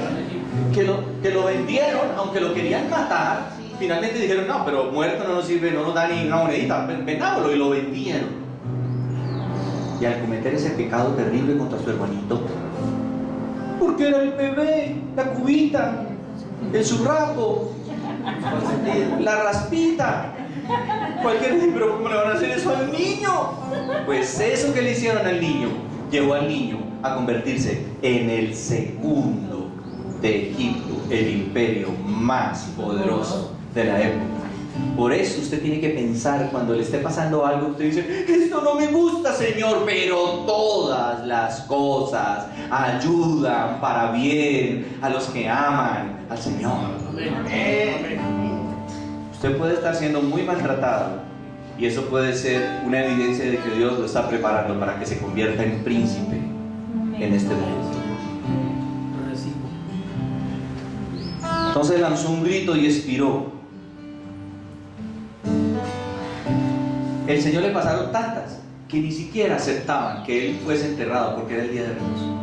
Que lo vendieron, aunque lo querían matar. Finalmente dijeron, no, pero muerto no nos sirve, no nos da ni una monedita, vendámoslo, y lo vendieron. Y al cometer ese pecado terrible contra su hermanito, porque era el bebé, la cubita, el zurraco, la raspita, cualquier, pero ¿cómo le van a hacer eso al niño? Pues eso que le hicieron al niño llevó al niño a convertirse en el segundo de Egipto, el imperio más poderoso de la época. Por eso usted tiene que pensar cuando le esté pasando algo, usted dice, esto no me gusta, Señor, pero todas las cosas ayudan para bien a los que aman al Señor. Amén. Usted puede estar siendo muy maltratado y eso puede ser una evidencia de que Dios lo está preparando para que se convierta en príncipe en este mundo. Entonces lanzó un grito y expiró. El Señor le pasaron tantas que ni siquiera aceptaban que Él fuese enterrado porque era el día de reposo.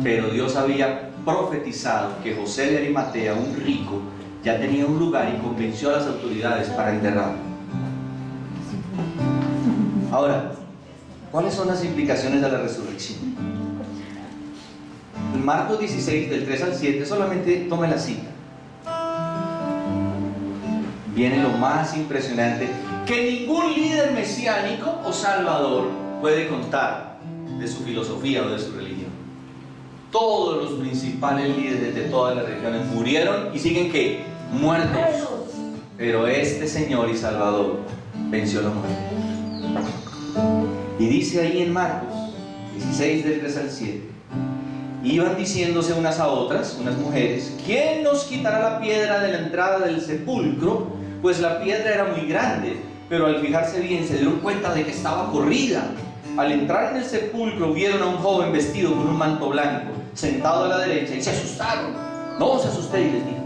Pero Dios había profetizado que José de Arimatea, un rico, ya tenía un lugar y convenció a las autoridades para enterrarlo. Ahora, ¿cuáles son las implicaciones de la resurrección? En Marcos 16, del 3 al 7, solamente tome la cita. Viene lo más impresionante que ningún líder mesiánico o salvador puede contar de su filosofía o de su religión. Todos los principales líderes de todas las religiones murieron y siguen ¿qué? Muertos. Pero este Señor y Salvador venció la muerte. Y dice ahí en Marcos 16 del 3 al 7, iban diciéndose unas a otras, unas mujeres, ¿quién nos quitará la piedra de la entrada del sepulcro? Pues la piedra era muy grande, pero al fijarse bien se dieron cuenta de que estaba corrida. Al entrar en el sepulcro vieron a un joven vestido con un manto blanco, sentado a la derecha, y se asustaron. No se asustéis, les dijo.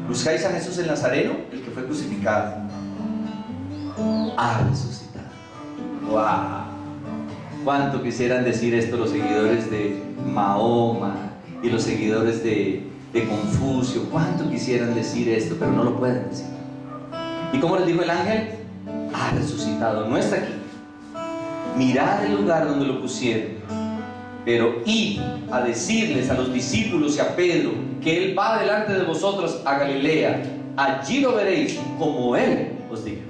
¿Buscáis a Jesús el Nazareno, el que fue crucificado? Ha resucitado. ¡Wow! ¿Cuánto quisieran decir esto los seguidores de Mahoma y los seguidores de Confucio? ¿Cuánto quisieran decir esto? Pero no lo pueden decir. ¿Y cómo les dijo el ángel? Ha resucitado, no está aquí. Mirad el lugar donde lo pusieron, pero id a decirles a los discípulos y a Pedro que Él va delante de vosotros a Galilea. Allí lo veréis como Él os dijo.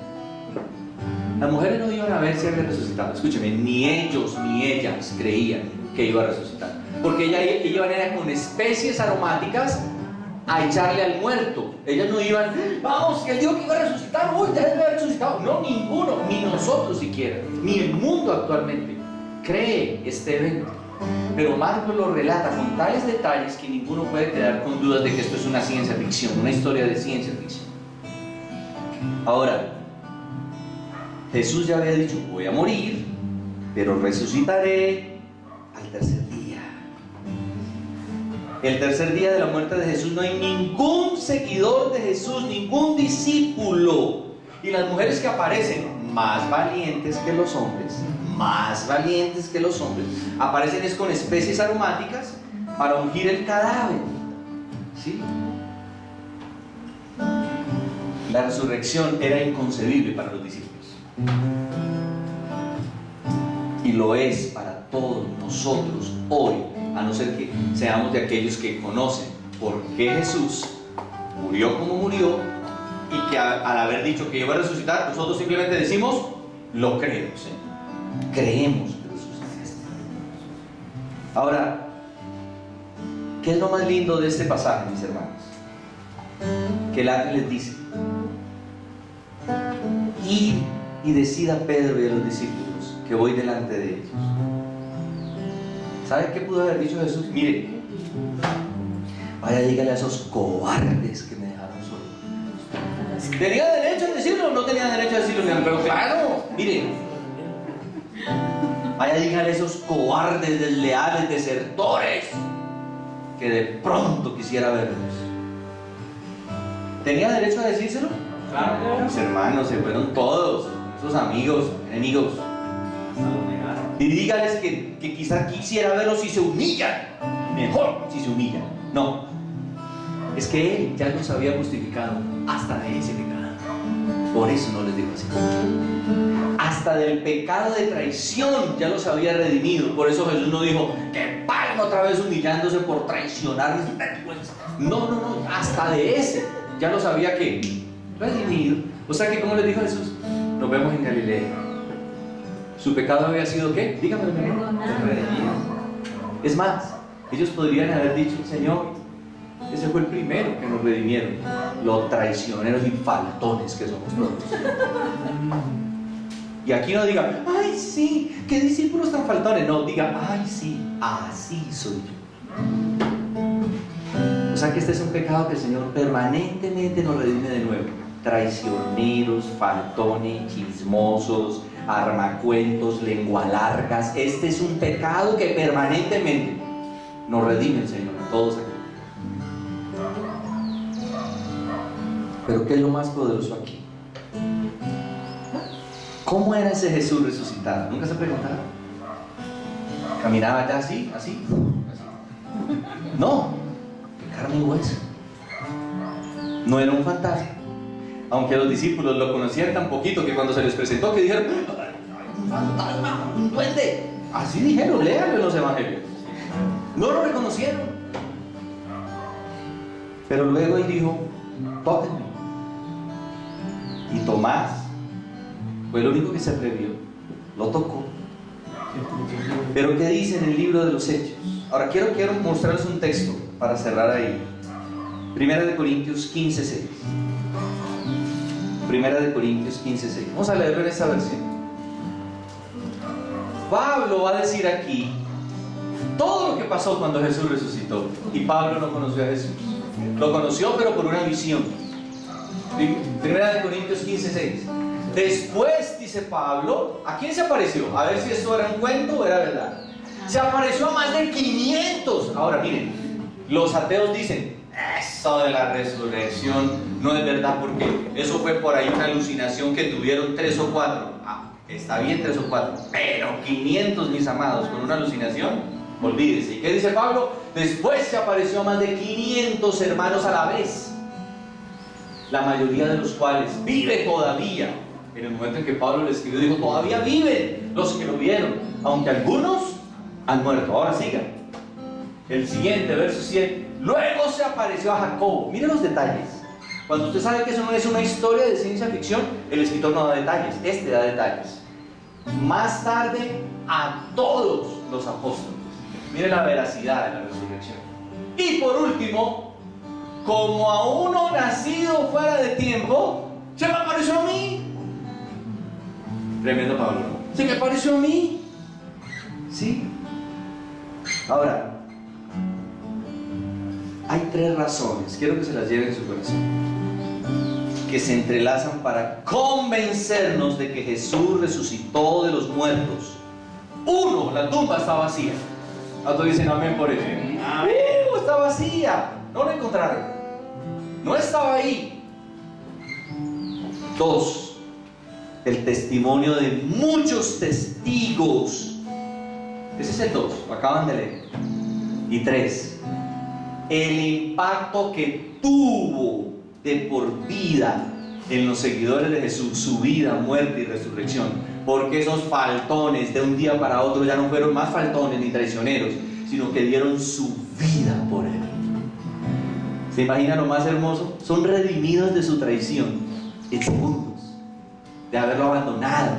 Las mujeres no iban a ver si había resucitado. Escúcheme, ni ellos ni ellas creían que iba a resucitar, porque ellas iban con especies aromáticas a echarle al muerto. Ellas no iban, vamos, que Él dijo que iba a resucitar, uy, ya debe haber resucitado. No, ninguno, ni nosotros siquiera, ni el mundo actualmente cree este evento. Pero Marcos lo relata con tales detalles que ninguno puede quedar con dudas de que esto es una ciencia ficción, una historia de ciencia ficción. Ahora, Jesús ya había dicho, voy a morir, pero resucitaré al tercer día. El tercer día de la muerte de Jesús no hay ningún seguidor de Jesús, ningún discípulo. Y las mujeres que aparecen, más valientes que los hombres, aparecen es con especies aromáticas para ungir el cadáver. ¿Sí? La resurrección era inconcebible para los discípulos. Y lo es para todos nosotros hoy, a no ser que seamos de aquellos que conocen por qué Jesús murió como murió, y que al haber dicho que iba a resucitar, nosotros simplemente decimos, lo creemos, creemos que resucitaste. Ahora, ¿qué es lo más lindo de este pasaje, mis hermanos? Que el ángel les dice, id y decid a Pedro y a los discípulos que voy delante de ellos. ¿Sabe qué pudo haber dicho Jesús? Mire, vaya, dígale a esos cobardes que me dejaron solo. ¿Tenía derecho a decirlo o no tenía derecho a decirlo? Pero claro, mire, vaya, dígale a esos cobardes, desleales, desertores, que de pronto quisiera verlos. ¿Tenía derecho a decírselo? Claro. Mis hermanos se fueron todos, sus amigos, enemigos. Y dígales que quizá quisiera verlos si se humillan. Mejor si se humillan. No, es que Él ya los había justificado hasta de ese pecado. Por eso no les dijo así. Hasta del pecado de traición ya los había redimido. Por eso Jesús no dijo que paguen otra vez humillándose por traicionar. No, hasta de ese ya los había que redimido. O sea que, ¿cómo les dijo Jesús? Nos vemos en Galilea. ¿Su pecado había sido qué? Dígame, redimido. Es más, ellos podrían haber dicho, Señor, ese fue el primero que nos redimieron. Los traicioneros y faltones que somos todos. Y aquí no diga, ay sí, qué discípulos tan faltones. No, diga, ay sí, así soy yo. O sea que este es un pecado que el Señor permanentemente nos redime de nuevo. Traicioneros, faltones, chismosos, armacuentos, lengua largas. Este es un pecado que permanentemente nos redime el Señor a todos aquí. Pero ¿qué es lo más poderoso aquí? ¿Cómo era ese Jesús resucitado? ¿Nunca se preguntaron? ¿Caminaba ya así? No, de carne y hueso. No era un fantasma. Aunque los discípulos lo conocían tan poquito que cuando se les presentó que dijeron, un fantasma, un duende. Así dijeron, léanlo en los evangelios. No lo reconocieron. Pero luego Él dijo, tóquenme. Y Tomás fue el único que se atrevió, lo tocó. Pero ¿qué dice en el libro de los Hechos? Ahora quiero mostrarles un texto para cerrar ahí. Primera de Corintios 15:6. Primera de Corintios 15:6. Vamos a leerlo en esta versión. Pablo va a decir aquí todo lo que pasó cuando Jesús resucitó. Y Pablo no conoció a Jesús. Lo conoció, pero por una visión. Primera de Corintios 15:6. Después, dice Pablo, ¿a quién se apareció? A ver si esto era un cuento o era verdad. Se apareció a más de 500. Ahora miren, los ateos dicen, eso de la resurrección no es verdad, porque eso fue por ahí una alucinación que tuvieron 3 o 4. está bien 3 o 4, pero 500, mis amados, con una alucinación, olvídese. ¿Y qué dice Pablo? Después se apareció a más de 500 hermanos a la vez, la mayoría de los cuales vive todavía. En el momento en que Pablo le escribió, dijo, todavía viven los que lo vieron, aunque algunos han muerto. Ahora siga. El siguiente, verso 7. Luego se apareció a Jacobo. Miren los detalles. Cuando usted sabe que eso no es una historia de ciencia ficción, el escritor no da detalles, este da detalles. Más tarde, a todos los apóstoles. Miren la veracidad de la resurrección. Y por último, como a uno nacido fuera de tiempo, se me apareció a mí. Tremendo Pablo. Se me apareció a mí. ¿Sí? Ahora, hay 3 razones, quiero que se las lleven en su corazón, que se entrelazan para convencernos de que Jesús resucitó de los muertos. 1, la tumba está vacía. ¿Cuántos dicen amén por eso? Está vacía. No la encontraron. No estaba ahí. 2, el testimonio de muchos testigos. Ese es el 2, lo acaban de leer. Y 3, el impacto que tuvo de por vida en los seguidores de Jesús, su vida, muerte y resurrección. Porque esos faltones de un día para otro ya no fueron más faltones ni traicioneros, sino que dieron su vida por él. ¿Se imagina lo más hermoso? Son redimidos de su traición en segundos, de haberlo abandonado,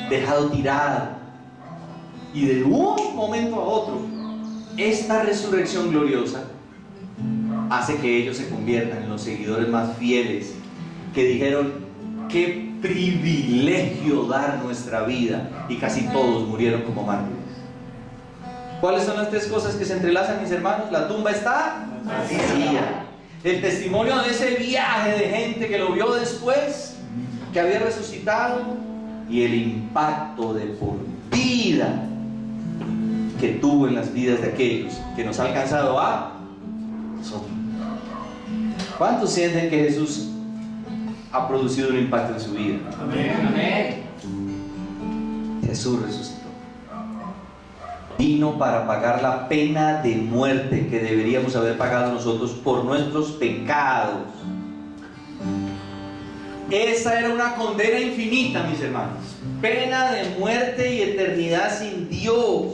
dejado tirado. Y de un momento a otro, esta resurrección gloriosa hace que ellos se conviertan en los seguidores más fieles, que dijeron, qué privilegio dar nuestra vida, y casi todos murieron como mártires. ¿Cuáles son las 3 cosas que se entrelazan, mis hermanos? La tumba está vacía. El testimonio de ese viaje de gente que lo vio después, que había resucitado, y el impacto de por vida que tuvo en las vidas de aquellos que nos ha alcanzado a nosotros. ¿Cuántos sienten que Jesús ha producido un impacto en su vida? Amén. Amén. Jesús resucitó. Vino para pagar la pena de muerte que deberíamos haber pagado nosotros por nuestros pecados. Esa era una condena infinita, mis hermanos. Pena de muerte y eternidad sin Dios.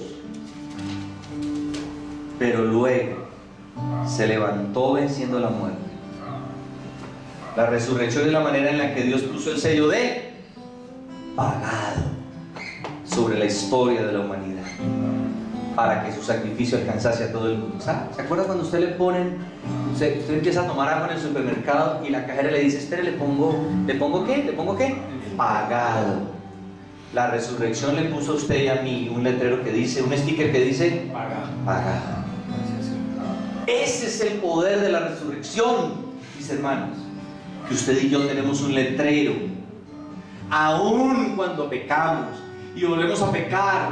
Pero luego se levantó venciendo la muerte. La resurrección es la manera en la que Dios puso el sello de pagado sobre la historia de la humanidad, para que su sacrificio alcanzase a todo el mundo. ¿Se acuerda cuando usted le ponen, usted empieza a tomar agua en el supermercado y la cajera le dice, espere, ¿le pongo qué? Pagado. La resurrección le puso a usted y a mí un letrero que dice, un sticker que dice pagado. Ese es el poder de la resurrección, mis hermanos, que usted y yo tenemos un letrero. Aún cuando pecamos y volvemos a pecar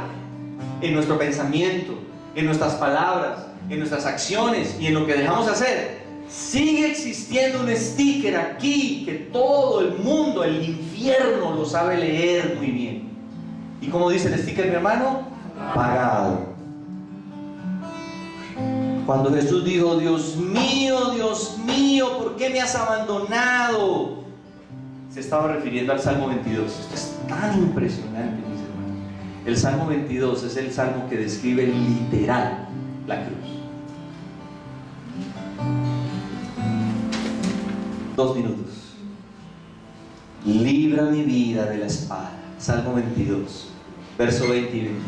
en nuestro pensamiento, en nuestras palabras, en nuestras acciones y en lo que dejamos hacer, sigue existiendo un sticker aquí que todo el mundo, el infierno, lo sabe leer muy bien. ¿Y cómo dice el sticker, mi hermano? Pagado. Cuando Jesús dijo, Dios mío, ¿por qué me has abandonado? Se estaba refiriendo al Salmo 22. Esto es tan impresionante, mis hermanos. El Salmo 22 es el salmo que describe literal la cruz. 2 minutos. Libra mi vida de la espada. Salmo 22, verso 20 y 21.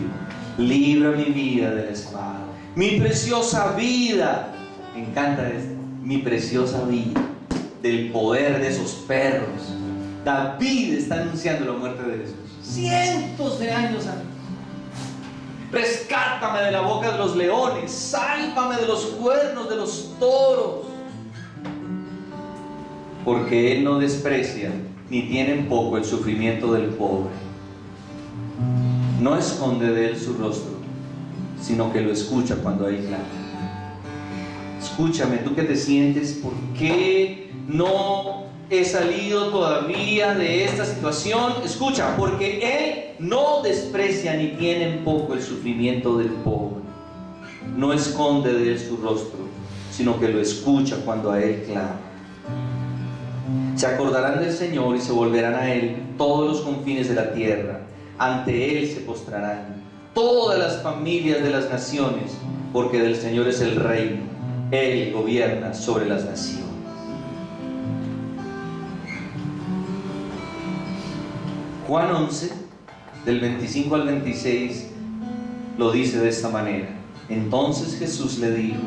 Libra mi vida de la espada. Mi preciosa vida, me encanta esto, mi preciosa vida, del poder de esos perros. David está anunciando la muerte de Jesús cientos de años antes. Rescátame de la boca de los leones, sálvame de los cuernos de los toros, porque Él no desprecia ni tiene en poco el sufrimiento del pobre. No esconde de Él su rostro, sino que lo escucha cuando hay clamor. Escúchame, tú que te sientes, ¿por qué no he salido todavía de esta situación? Escucha, porque Él no desprecia ni tiene en poco el sufrimiento del pobre. No esconde de Él su rostro, sino que lo escucha cuando a Él clama. Se acordarán del Señor y se volverán a Él todos los confines de la tierra. Ante Él se postrarán todas las familias de las naciones, porque del Señor es el reino. Él gobierna sobre las naciones. Juan 11, del 25 al 26, lo dice de esta manera. Entonces Jesús le dijo: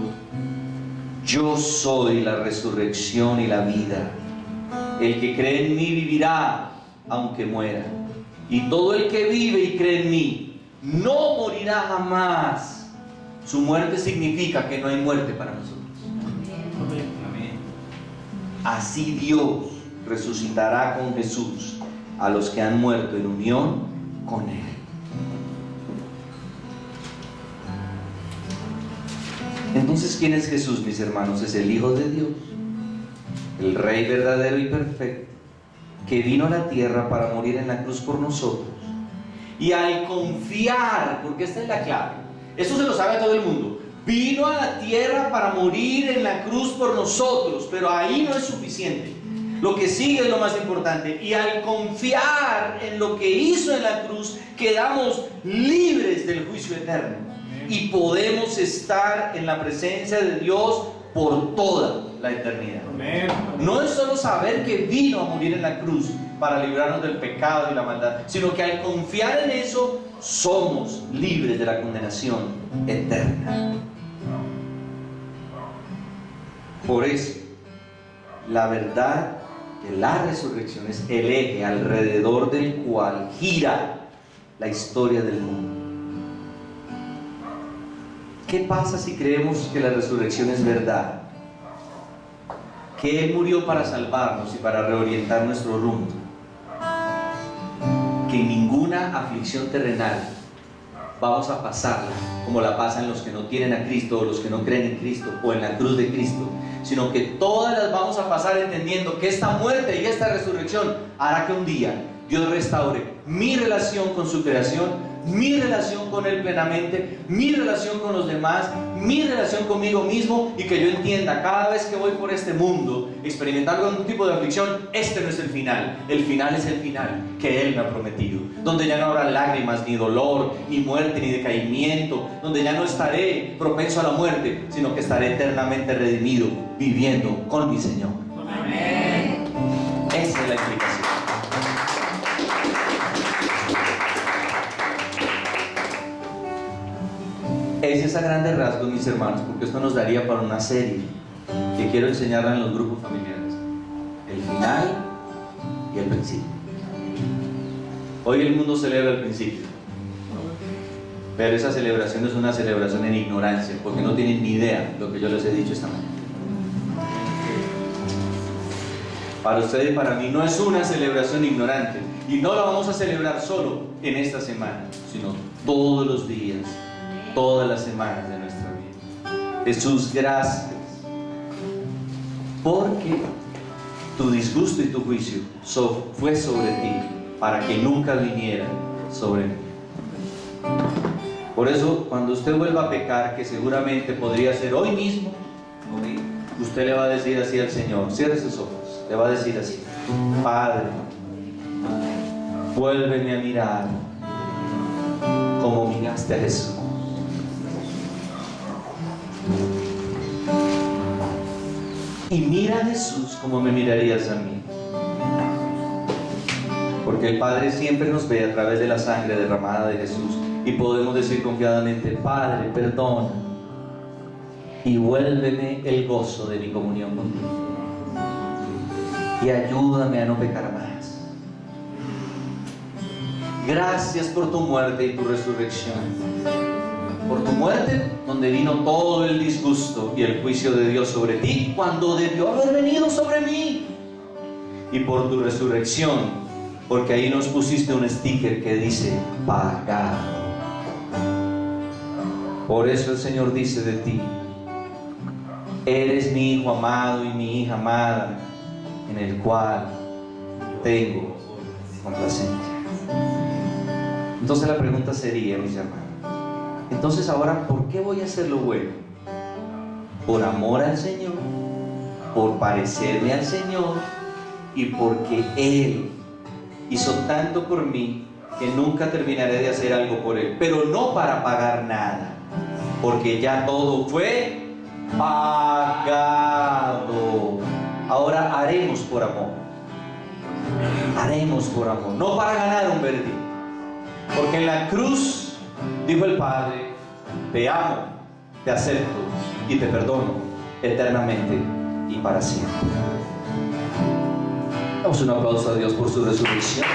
yo soy la resurrección y la vida. El que cree en mí vivirá aunque muera. Y todo el que vive y cree en mí no morirá jamás. Su muerte significa que no hay muerte para nosotros. Amén. Así Dios resucitará con Jesús a los que han muerto en unión con Él. Entonces, ¿quién es Jesús, mis hermanos? Es el Hijo de Dios, el Rey verdadero y perfecto, que vino a la tierra para morir en la cruz por nosotros. Y al confiar, porque esta es la clave, eso se lo sabe todo el mundo, vino a la tierra para morir en la cruz por nosotros, pero ahí no es suficiente. Lo que sigue es lo más importante. Y al confiar en lo que hizo en la cruz, quedamos libres del juicio eterno. Y podemos estar en la presencia de Dios por toda la eternidad. No es solo saber que vino a morir en la cruz para librarnos del pecado y la maldad, sino que al confiar en eso, somos libres de la condenación eterna. Por eso, la verdad de la resurrección es el eje alrededor del cual gira la historia del mundo. ¿Qué pasa si creemos que la resurrección es verdad? Que Él murió para salvarnos y para reorientar nuestro rumbo. Que ninguna aflicción terrenal vamos a pasarla como la pasan los que no tienen a Cristo o los que no creen en Cristo o en la cruz de Cristo, sino que todas las vamos a pasar entendiendo que esta muerte y esta resurrección hará que un día Dios restaure mi relación con su creación, mi relación con Él plenamente, mi relación con los demás, mi relación conmigo mismo, y que yo entienda cada vez que voy por este mundo experimentando algún tipo de aflicción, este no es el final es el final que Él me ha prometido, donde ya no habrá lágrimas, ni dolor, ni muerte, ni decaimiento, donde ya no estaré propenso a la muerte, sino que estaré eternamente redimido, viviendo con mi Señor. Amén. Esa es la explicación. Ese es a grandes rasgos, mis hermanos, porque esto nos daría para una serie que quiero enseñarla en los grupos familiares: el final y el principio. Hoy el mundo celebra el principio, pero esa celebración es una celebración en ignorancia, porque no tienen ni idea de lo que yo les he dicho esta mañana. Para ustedes y para mí no es una celebración ignorante, y no la vamos a celebrar solo en esta semana, sino todos los días, todas las semanas de nuestra vida. Jesús, gracias, porque tu disgusto y tu juicio fue sobre ti, para que nunca viniera sobre mí. Por eso, cuando usted vuelva a pecar, que seguramente podría ser hoy mismo, usted le va a decir así al Señor, cierre sus ojos, le va a decir así: Padre, vuélveme a mirar como miraste a Jesús. Y mira a Jesús como me mirarías a mí. Porque el Padre siempre nos ve a través de la sangre derramada de Jesús. Y podemos decir confiadamente: Padre, perdona y vuélveme el gozo de mi comunión contigo. Y ayúdame a no pecar más. Gracias por tu muerte y tu resurrección. Por tu muerte, donde vino todo el disgusto y el juicio de Dios sobre ti, cuando debió haber venido sobre mí. Y por tu resurrección, porque ahí nos pusiste un sticker que dice: pagado. Por eso el Señor dice de ti: Eres mi hijo amado y mi hija amada, en el cual tengo complacencia. Entonces la pregunta sería, mis hermanos, entonces ahora, ¿por qué voy a hacer lo bueno? ¿Por amor al Señor? ¿Por parecerme al Señor? Y porque Él hizo tanto por mí que nunca terminaré de hacer algo por Él, pero no para pagar nada, porque ya todo fue pagado. Ahora haremos por amor. Haremos por amor, no para ganar un veredicto, porque en la cruz dijo el Padre: te amo, te acepto y te perdono eternamente y para siempre. Damos un aplauso a Dios por su resurrección.